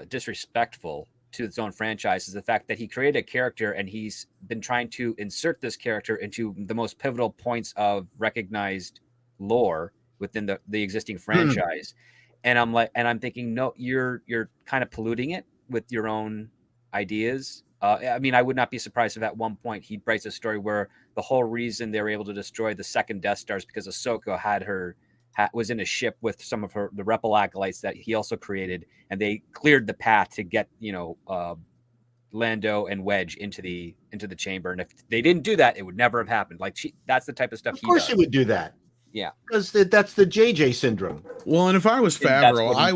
disrespectful to its own franchise is the fact that he created a character and he's been trying to insert this character into the most pivotal points of recognized lore within the existing franchise. And I'm thinking, no, you're kind of polluting it with your own ideas. I mean, I would not be surprised if at one point he writes a story where the whole reason they were able to destroy the second Death Star is because Ahsoka was in a ship with some of the Rebel acolytes that he also created, and they cleared the path to get Lando and Wedge into the chamber. And if they didn't do that, it would never have happened. That's the type of stuff. Of course, he would do that. Yeah, because that's the JJ syndrome. Well, and if I was Favreau, I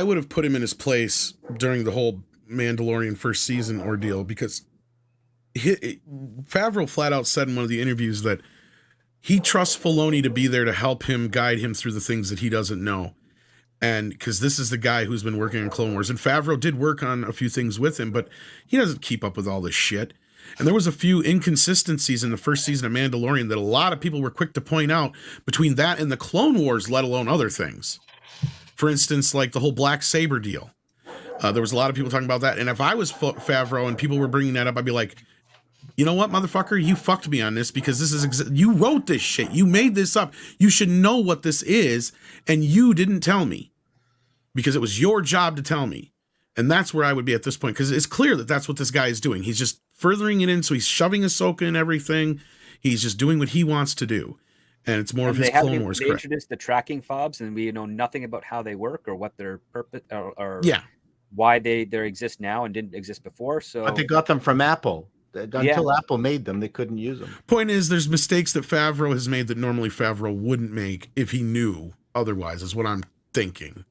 would have put him in his place during the whole Mandalorian first season ordeal, because Favreau flat out said in one of the interviews that he trusts Filoni to be there to help him, guide him through the things that he doesn't know. And because this is the guy who's been working on Clone Wars, and Favreau did work on a few things with him, but he doesn't keep up with all this shit. And there was a few inconsistencies in the first season of Mandalorian that a lot of people were quick to point out between that and the Clone Wars, let alone other things. For instance, like the whole Black Saber deal. There was a lot of people talking about that. And if I was Favreau and people were bringing that up, I'd be like, you know what, motherfucker? You fucked me on this, because this is you wrote this shit. You made this up. You should know what this is, and you didn't tell me, because it was your job to tell me. And that's where I would be at this point, because it's clear that that's what this guy is doing. He's just furthering it in, so he's shoving Ahsoka in everything. He's just doing what he wants to do. And it's more of his Clone Wars. They introduced the tracking fobs, and we know nothing about how they work or what their purpose or why they exist now and didn't exist before. So, but they got them from Apple. Until Apple made them, they couldn't use them. Point is, there's mistakes that Favreau has made that normally Favreau wouldn't make if he knew otherwise, is what I'm thinking.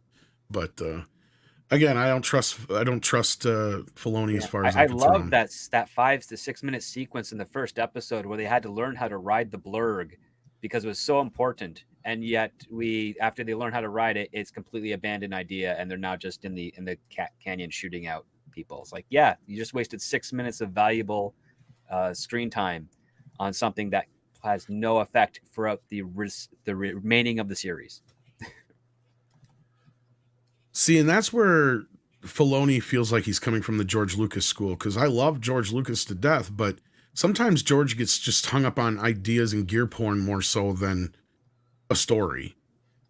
But again, I don't trust Filoni as far as I love that 5 to 6 minute sequence in the first episode where they had to learn how to ride the blurg because it was so important. And yet after they learn how to ride it, it's completely abandoned idea, and they're now just in the canyon shooting out people. It's like, yeah, you just wasted 6 minutes of valuable screen time on something that has no effect throughout the remaining of the series. See, and that's where Filoni feels like he's coming from the George Lucas school, because I love George Lucas to death, but sometimes George gets just hung up on ideas and gear porn more so than a story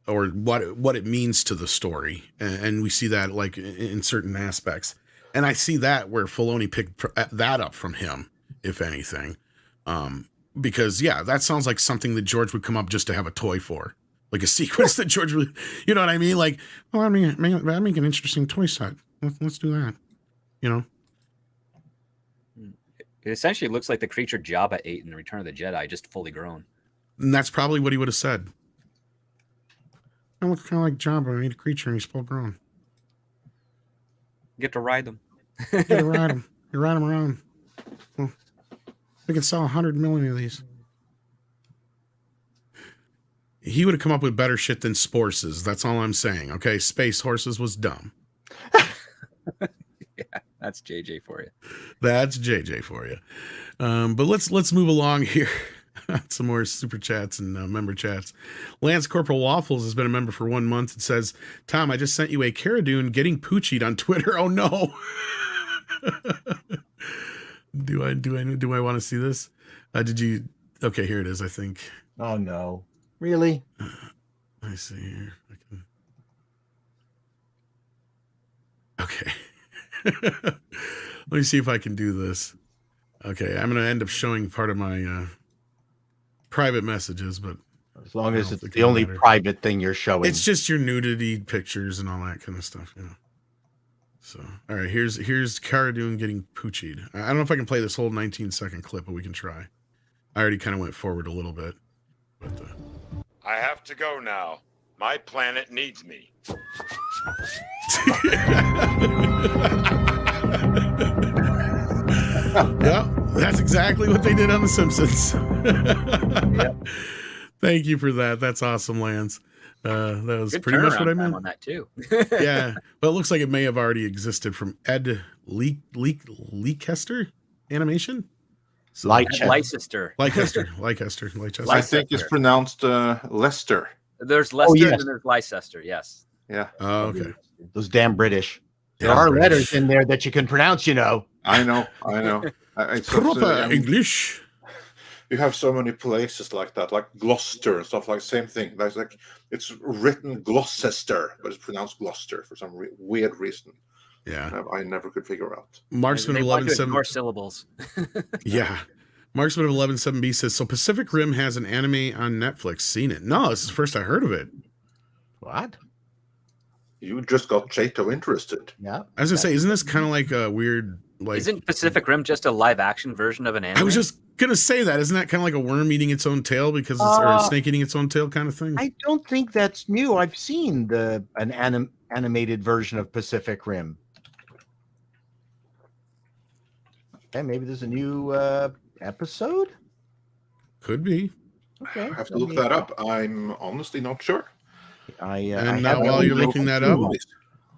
or what it means to the story. And we see that like in certain aspects. And I see that where Filoni picked that up from him, if anything. Because, yeah, that sounds like something that George would come up just to have a toy for. Like a sequence that George would, you know what I mean? Like, well, I'd make an interesting toy set. Let's do that, you know? It essentially looks like the creature Jabba ate in Return of the Jedi, just fully grown. And that's probably what he would have said. I look kind of like Jabba. I ate a creature and he's full grown. You get to ride them. You get to ride them. You ride them around. Well, we can sell 100 million of these. He would have come up with better shit than Sporces. That's all I'm saying. Okay, Space Horses was dumb. Yeah, that's JJ for you. That's JJ for you. But let's move along here. Some more super chats and member chats. Lance Corporal Waffles has been a member for 1 month. It says, Tom, I just sent you a Cara Dune getting poochied on Twitter. Oh no. Do I want to see this? Did you? Okay, here it is, I think. Oh no. Really? I see here. Okay. Let me see if I can do this. Okay, I'm going to end up showing part of my private messages, but as long as it's the only private thing you're showing. It's just your nudity pictures and all that kind of stuff, you know. So, all right, here's Cara Dune getting poochied. I don't know if I can play this whole 19-second clip, but we can try. I already kind of went forward a little bit. But, I have to go now. My planet needs me. yeah, that's exactly what they did on The Simpsons. Yep. Thank you for that. That's awesome, Lance. That was Good pretty much what I turnaround time meant on that too. yeah. Well, it looks like it may have already existed from Ed Leicester animation. So, Leicester. Leicester. Leicester. I think it's pronounced Leicester. There's Leicester yes. and then there's Leicester. Yes. Yeah. Oh, okay. Those damn British. There Damn are British. letters in there that you can pronounce, you know. I know. It's Proper English. You have so many places like that, like Gloucester and stuff like same thing. That's like it's written Gloucester, but it's pronounced Gloucester for some weird reason. Yeah. I never could figure out. Marksman They of want to 11.7. ignore syllables. Yeah. Marksman of 11.7b says, so Pacific Rim has an anime on Netflix. Seen it? No, this is the first I heard of it. What? You just got Chato interested. Yeah. I was going to say, isn't this kind of like a weird, like... Isn't Pacific Rim just a live action version of an anime? I was just going to say that. Isn't that kind of like a worm eating its own tail because it's, or a snake eating its own tail kind of thing? I don't think that's new. I've seen an animated version of Pacific Rim. Okay, maybe there's a new episode. Could be. Okay, I have to look that up. I'm honestly not sure. And now while you're looking that up,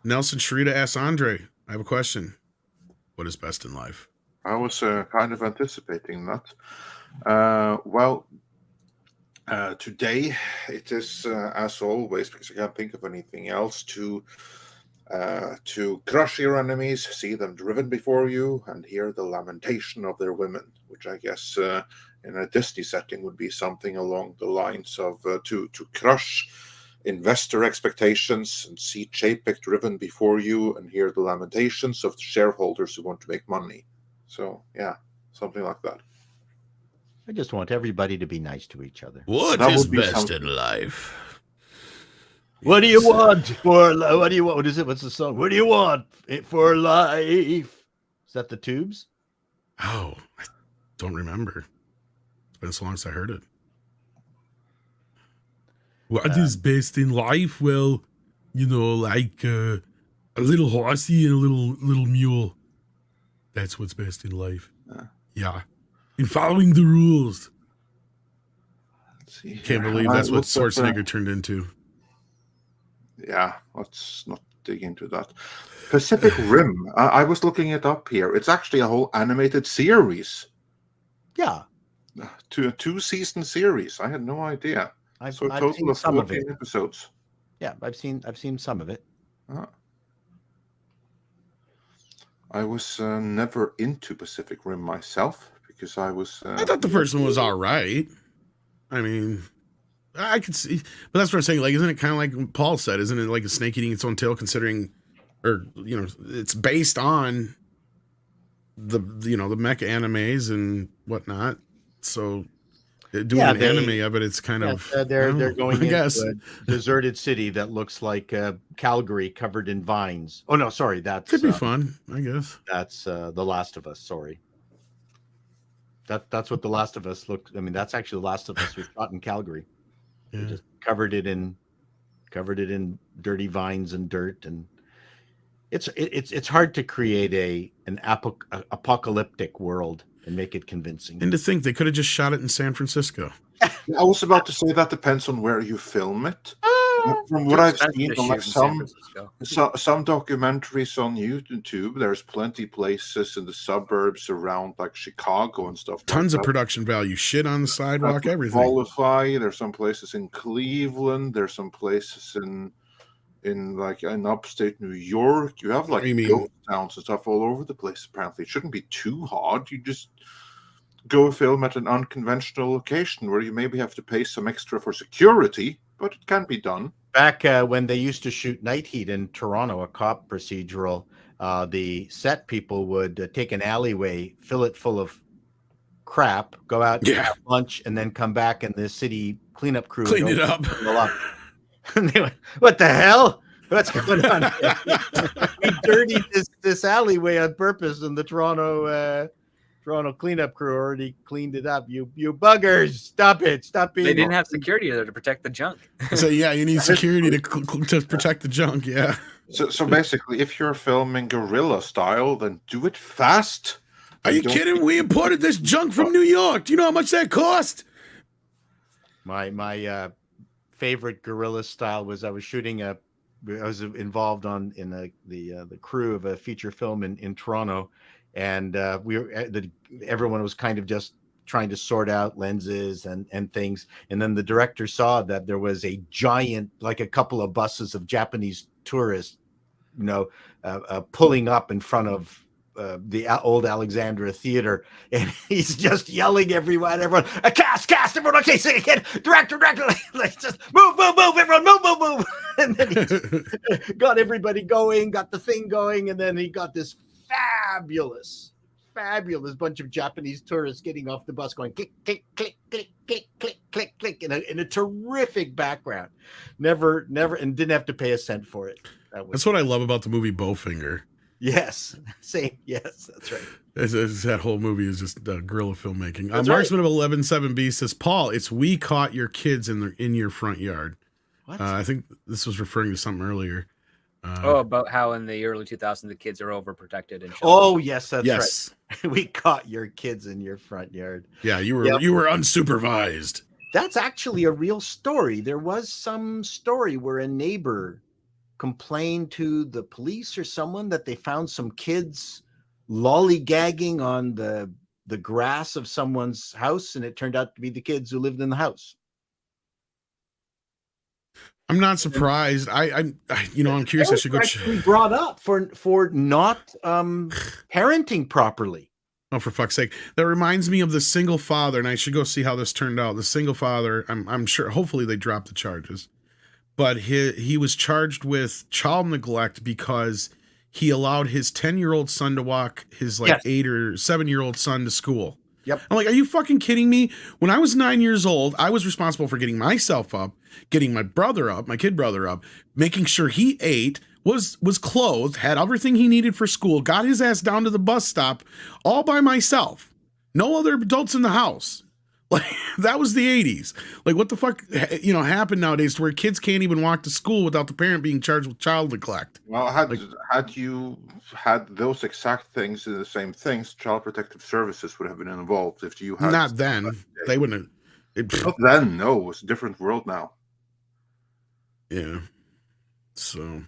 Nelson Sharita asks Andre, I have a question. What is best in life? I was kind of anticipating that. Today it is, as always, because I can't think of anything else, to crush your enemies, see them driven before you, and hear the lamentation of their women, which I guess in a Disney setting would be something along the lines of to crush investor expectations and see Chapek driven before you and hear the lamentations of the shareholders who want to make money. So, yeah, something like that. I just want everybody to be nice to each other. What That is would be best something. in life? What do you want for? What do you want? What is it? What's the song? What do you want for life? Is that the Tubes? Oh, I don't remember. It's been so long since I heard it. What is best in life? Well, you know, like a little horsey and a little mule. That's what's best in life. Yeah. In following the rules. Let's see. Can't believe that's what Schwarzenegger turned into. Yeah, let's not dig into that. Pacific Rim. I was looking it up here. It's actually a whole animated series. Yeah, To a 2-season series. I had no idea. I've So a total seen of some of 14 it. episodes. Yeah, I've seen some of it. I was never into Pacific Rim myself because I was. I thought the first one was all right. I mean, I could see, but that's what I'm saying. Like, isn't it kind of like Paul said? Isn't it like a snake eating its own tail? Considering, or you know, it's based on the mecha animes and whatnot. So doing an anime of it, it's kind of they're going I guess. into a deserted city that looks like Calgary covered in vines. Oh no, sorry, that's Could be fun, I guess. That's The Last of Us. Sorry, that's what The Last of Us looked. I mean, that's actually The Last of Us was shot in Calgary. Yeah. They just covered it in dirty vines and dirt, and it's hard to create an apocalyptic world and make it convincing. And to think they could have just shot it in San Francisco. I was about to say that depends on where you film it. From what I've seen, on like some documentaries on YouTube, there's plenty places in the suburbs around like Chicago and stuff. Tons like of that. production value, shit on the sidewalk, everything. Qualify. There's some places in Cleveland. There's some places in upstate New York. You have like ghost towns and stuff all over the place. Apparently, it shouldn't be too hard. You just go film at an unconventional location where you maybe have to pay some extra for security, but it can be done. Back when they used to shoot Night Heat in Toronto, a cop procedural, the set people would take an alleyway, fill it full of crap, go out, have lunch, and then come back, and the city cleanup crew clean it up. And they went, "What the hell? What's going on here?" We dirtied this alleyway on purpose in the Toronto Toronto cleanup crew already cleaned it up. You buggers, stop it! Stop being. They didn't have security there to protect the junk. So yeah, you need security to protect the junk. Yeah. So basically, if you're filming guerrilla style, then do it fast. Are you kidding? We imported this junk from New York. Do you know how much that cost? My favorite guerrilla style was I was involved in the crew of a feature film in Toronto, and everyone was kind of just trying to sort out lenses and things, and then the director saw that there was a giant, like a couple of buses of Japanese tourists, pulling up in front of the old Alexandra Theater, and he's just yelling everyone, cast, everyone, okay, say it again, director, like just move, everyone, move, and then he got everybody going, got the thing going, and then he got this fabulous bunch of Japanese tourists getting off the bus, going click, click, click, click, click, click, click, click, in a terrific background. Never, and didn't have to pay a cent for it. That's what I love about the movie Bowfinger. Yes, same. Yes, that's right. That whole movie is just guerrilla filmmaking. right. Marksman of 11-7B says, Paul, it's we caught your kids in your front yard. What? I think this was referring to something earlier. About how in the early 2000s the kids are overprotected and oh yes, that's yes. right. We caught your kids in your front yard. Yeah, you were unsupervised. That's actually a real story. There was some story where a neighbor complained to the police or someone that they found some kids lollygagging on the grass of someone's house, and it turned out to be the kids who lived in the house. I'm not surprised. I'm curious. I should go actually brought up for not parenting properly. Oh, for fuck's sake! That reminds me of the single father, and I should go see how this turned out. The single father. I'm sure. Hopefully, they dropped the charges, but he was charged with child neglect because he allowed his 10-year-old son to walk his 8 or 7-year-old son to school. Yep. I'm like, are you fucking kidding me? When I was 9 years old, I was responsible for getting myself up, getting my kid brother up, making sure he ate, was clothed, had everything he needed for school, got his ass down to the bus stop all by myself. No other adults in the house. Like, that was the 80s. Like, what the fuck, happened nowadays to where kids can't even walk to school without the parent being charged with child neglect? Well, had you had those exact things, the same things, Child Protective Services would have been involved. If you had not then, they wouldn't have. Not then, no. It's a different world now. Yeah. So,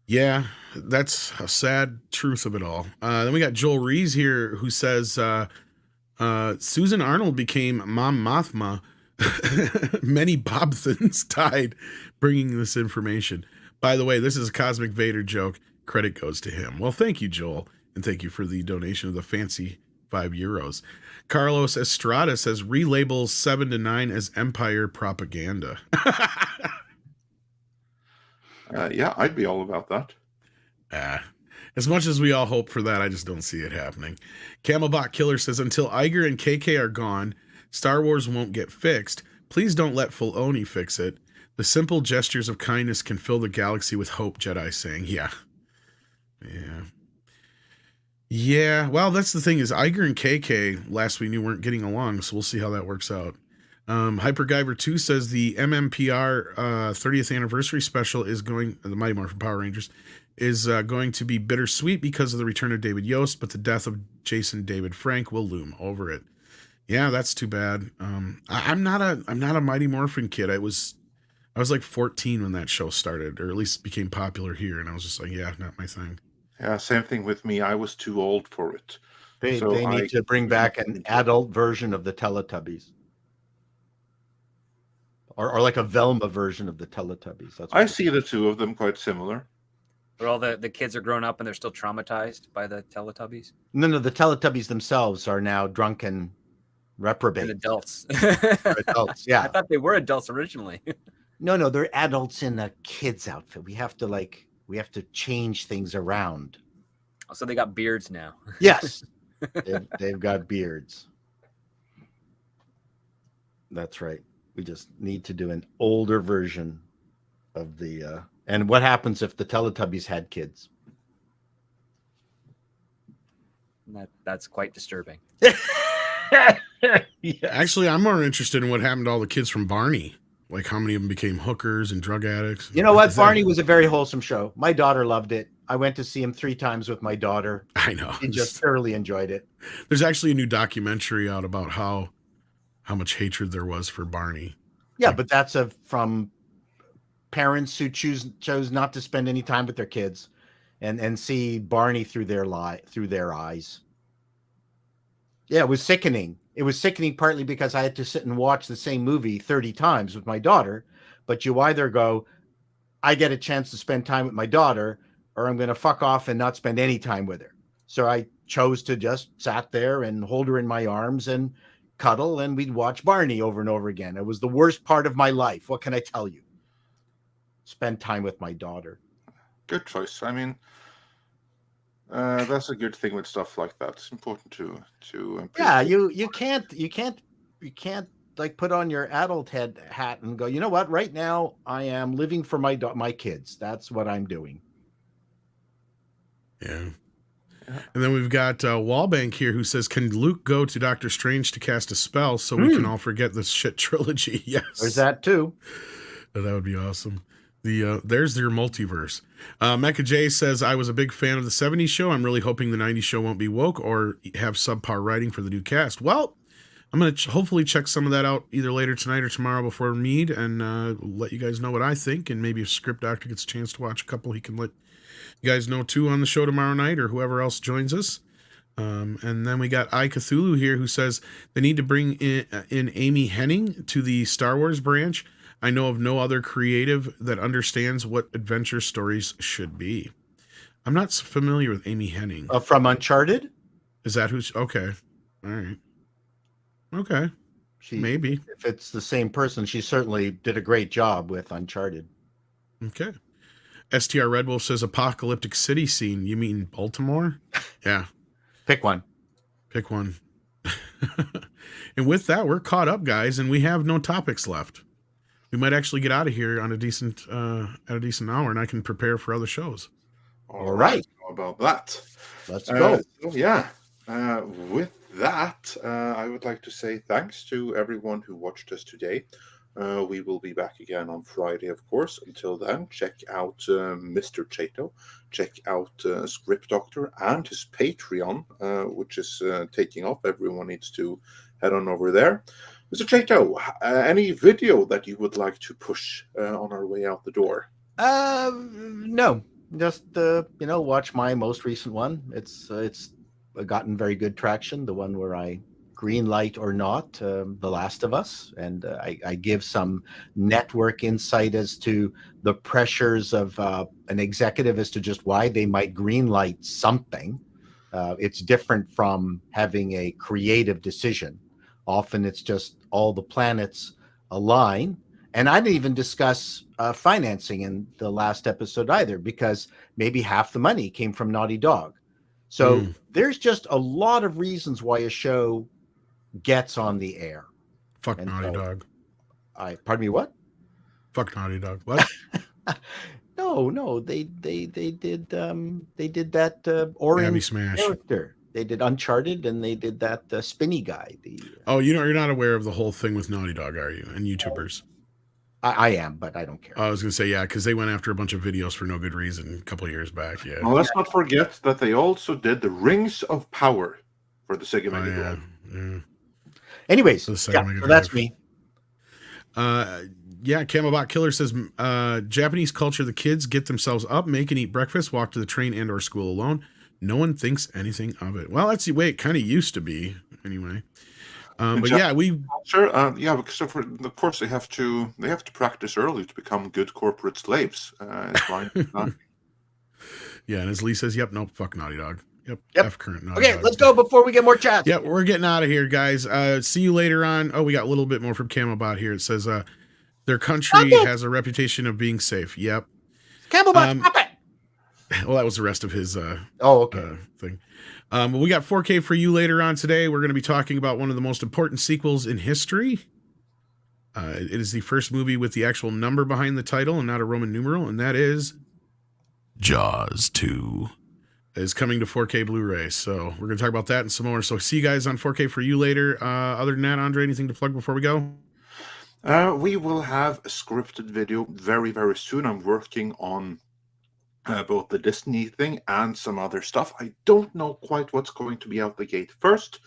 yeah, that's a sad truth of it all. Then we got Joel Rees here who says, Susan Arnold became Mom Mothma. Many Bobthans died bringing this information. By the way, this is a Cosmic Vader joke. Credit goes to him. Well, thank you, Joel. And thank you for the donation of the fancy €5. Carlos Estrada says relabels 7 to 9 as Empire propaganda. Yeah, I'd be all about that. As much as we all hope for that, I just don't see it happening. Camelbot Killer says, until Iger and KK are gone, Star Wars won't get fixed. Please don't let Filoni fix it. The simple gestures of kindness can fill the galaxy with hope, Jedi saying. Yeah, well, that's the thing is Iger and KK, last we knew, weren't getting along, so we'll see how that works out. Hypergiver 2 says the MMPR 30th anniversary special is going, the Mighty Morphin Power Rangers, is going to be bittersweet because of the return of David Yost, but the death of Jason David Frank will loom over it. Yeah, that's too bad. I'm not a Mighty Morphin kid. I was like 14 when that show started, or at least became popular here, and I was just like, yeah, not my thing. Yeah, same thing with me. I was too old for it. They need to bring back an adult version of the Teletubbies. Or like a Velma version of the Teletubbies. That's I see the two of them quite similar. Where all the kids are grown up and they're still traumatized by the Teletubbies. No, the Teletubbies themselves are now drunken reprobates. And adults. Adults, yeah. I thought they were adults originally. No, they're adults in a kid's outfit. We have to change things around. So they got beards now. Yes. they've got beards. That's right. We just need to do an older version of the and what happens if the Teletubbies had kids? That's quite disturbing. Yes. Actually, I'm more interested in what happened to all the kids from Barney. Like how many of them became hookers and drug addicts. You know what? Is that- Barney was a very wholesome show. My daughter loved it. I went to see him 3 times with my daughter. I know. She just thoroughly enjoyed it. There's actually a new documentary out about how much hatred there was for Barney. Yeah, but that's from parents who chose not to spend any time with their kids and see Barney through their eyes. Yeah, it was sickening. It was sickening partly because I had to sit and watch the same movie 30 times with my daughter. But you either go, I get a chance to spend time with my daughter, or I'm going to fuck off and not spend any time with her. So I chose to just sat there and hold her in my arms and cuddle, and we'd watch Barney over and over again. It was the worst part of my life. What can I tell you? Spend time with my daughter. Good choice. I mean, that's a good thing with stuff like that. It's important to Yeah, you can't like put on your adult hat and go, you know what? Right now, I am living for my kids. That's what I'm doing. Yeah. And then we've got Wallbank here who says, can Luke go to Doctor Strange to cast a spell so we can all forget this shit trilogy? Yes. There's that too. That would be awesome. There's your multiverse. Mecha J says, I was a big fan of the 70s show. I'm really hoping the 90s show won't be woke or have subpar writing for the new cast. Well, I'm going to hopefully check some of that out either later tonight or tomorrow before Mead and let you guys know what I think. And maybe if Script Doctor gets a chance to watch a couple, he can let you guys know too on the show tomorrow night or whoever else joins us. And then we got I Cthulhu here who says they need to bring in Amy Hennig to the Star Wars branch. I know of no other creative that understands what adventure stories should be. I'm not familiar with Amy Hennig. From Uncharted? Is that who's... Okay. All right. Okay. Maybe. If it's the same person, she certainly did a great job with Uncharted. Okay. STR Red Wolf says apocalyptic city scene. You mean Baltimore? Yeah. Pick one. Pick one. And with that, we're caught up, guys, and we have no topics left. We might actually get out of here on a decent hour, and I can prepare for other shows. All right. How about that? Let's go. With that, I would like to say thanks to everyone who watched us today. We will be back again on Friday, of course. Until then, check out Mr. Chato. Check out Script Doctor and his Patreon, which is taking off. Everyone needs to head on over there. Mr. Chato, any video that you would like to push on our way out the door? No, just watch my most recent one. It's gotten very good traction. The one where I green light or not, The Last of Us, and I give some network insight as to the pressures of an executive as to just why they might green light something. It's different from having a creative decision. Often it's just all the planets align. And I didn't even discuss financing in the last episode either, because maybe half the money came from Naughty Dog. So there's just a lot of reasons why a show gets on the air. Fuck and Naughty Dog. Pardon me, what? Fuck Naughty Dog. What? No, they did that orange character. They did Uncharted, and they did that spinny guy. You're not aware of the whole thing with Naughty Dog, are you? And YouTubers. I am, but I don't care. I was going to say, yeah, because they went after a bunch of videos for no good reason a couple of years back. Yeah. Well, let's not forget that they also did the Rings of Power for the Sega Mega Drive. Yeah. Anyways, so that's me. Camelbot Killer says, Japanese culture, the kids get themselves up, make and eat breakfast, walk to the train and or school alone. No one thinks anything of it. Well, that's the way it kind of used to be anyway. But yeah, because of course they have to practice early to become good corporate slaves. Yeah, and as Lee says, fuck Naughty Dog. Yep. F current Naughty Dog. Okay, let's go before we get more chats. Yeah, we're getting out of here, guys. See you later on. Oh, we got a little bit more from Camelbot here. It says their country has a reputation of being safe. Yep. Camelbot, stop it. Well, that was the rest of his thing. We got 4K for you later on today. We're going to be talking about one of the most important sequels in history. It is the first movie with the actual number behind the title and not a Roman numeral, and that is Jaws 2. is coming to 4K Blu-ray. So we're going to talk about that and some more. So see you guys on 4K for you later. Other than that, Andre, anything to plug before we go? We will have a scripted video very, very soon. I'm working on both the Disney thing and some other stuff. I don't know quite what's going to be out the gate first,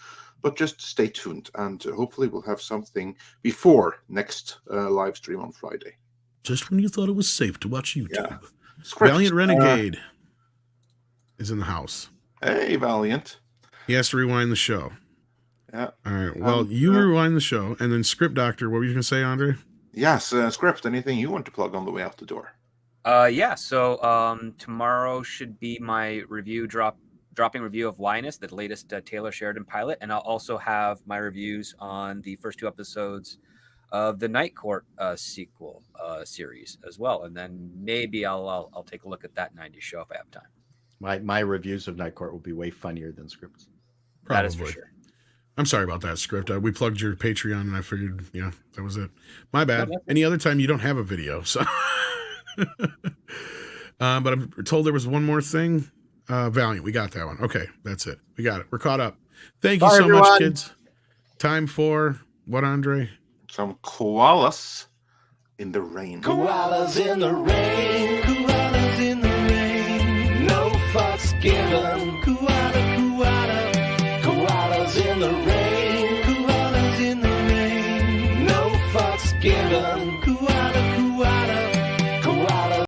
but just stay tuned. And hopefully we'll have something before next live stream on Friday. Just when you thought it was safe to watch YouTube. Yeah. Scripts, Valiant Renegade is in the house. Hey, Valiant. He has to rewind the show. Yeah. All right. Well, you rewind the show, and then Script Doctor, what were you going to say, Andre? Yes, Script, anything you want to plug on the way out the door? Yeah. So tomorrow should be my dropping review of Linus, the latest Taylor Sheridan pilot, and I'll also have my reviews on the first 2 episodes of the Night Court sequel series as well, and then maybe I'll take a look at that 90s show if I have time. My reviews of Night Court will be way funnier than Scripts. That is for sure. I'm sorry about that, Script. We plugged your Patreon, and I figured, that was it. My bad. Any other time you don't have a video, so. But I'm told there was one more thing. Valiant, we got that one. Okay, that's it. We got it. We're caught up. Thank you so much, kids. Time for what, Andre? Some koalas in the rain. Koalas in the rain, koalas in the rain. No fucks given.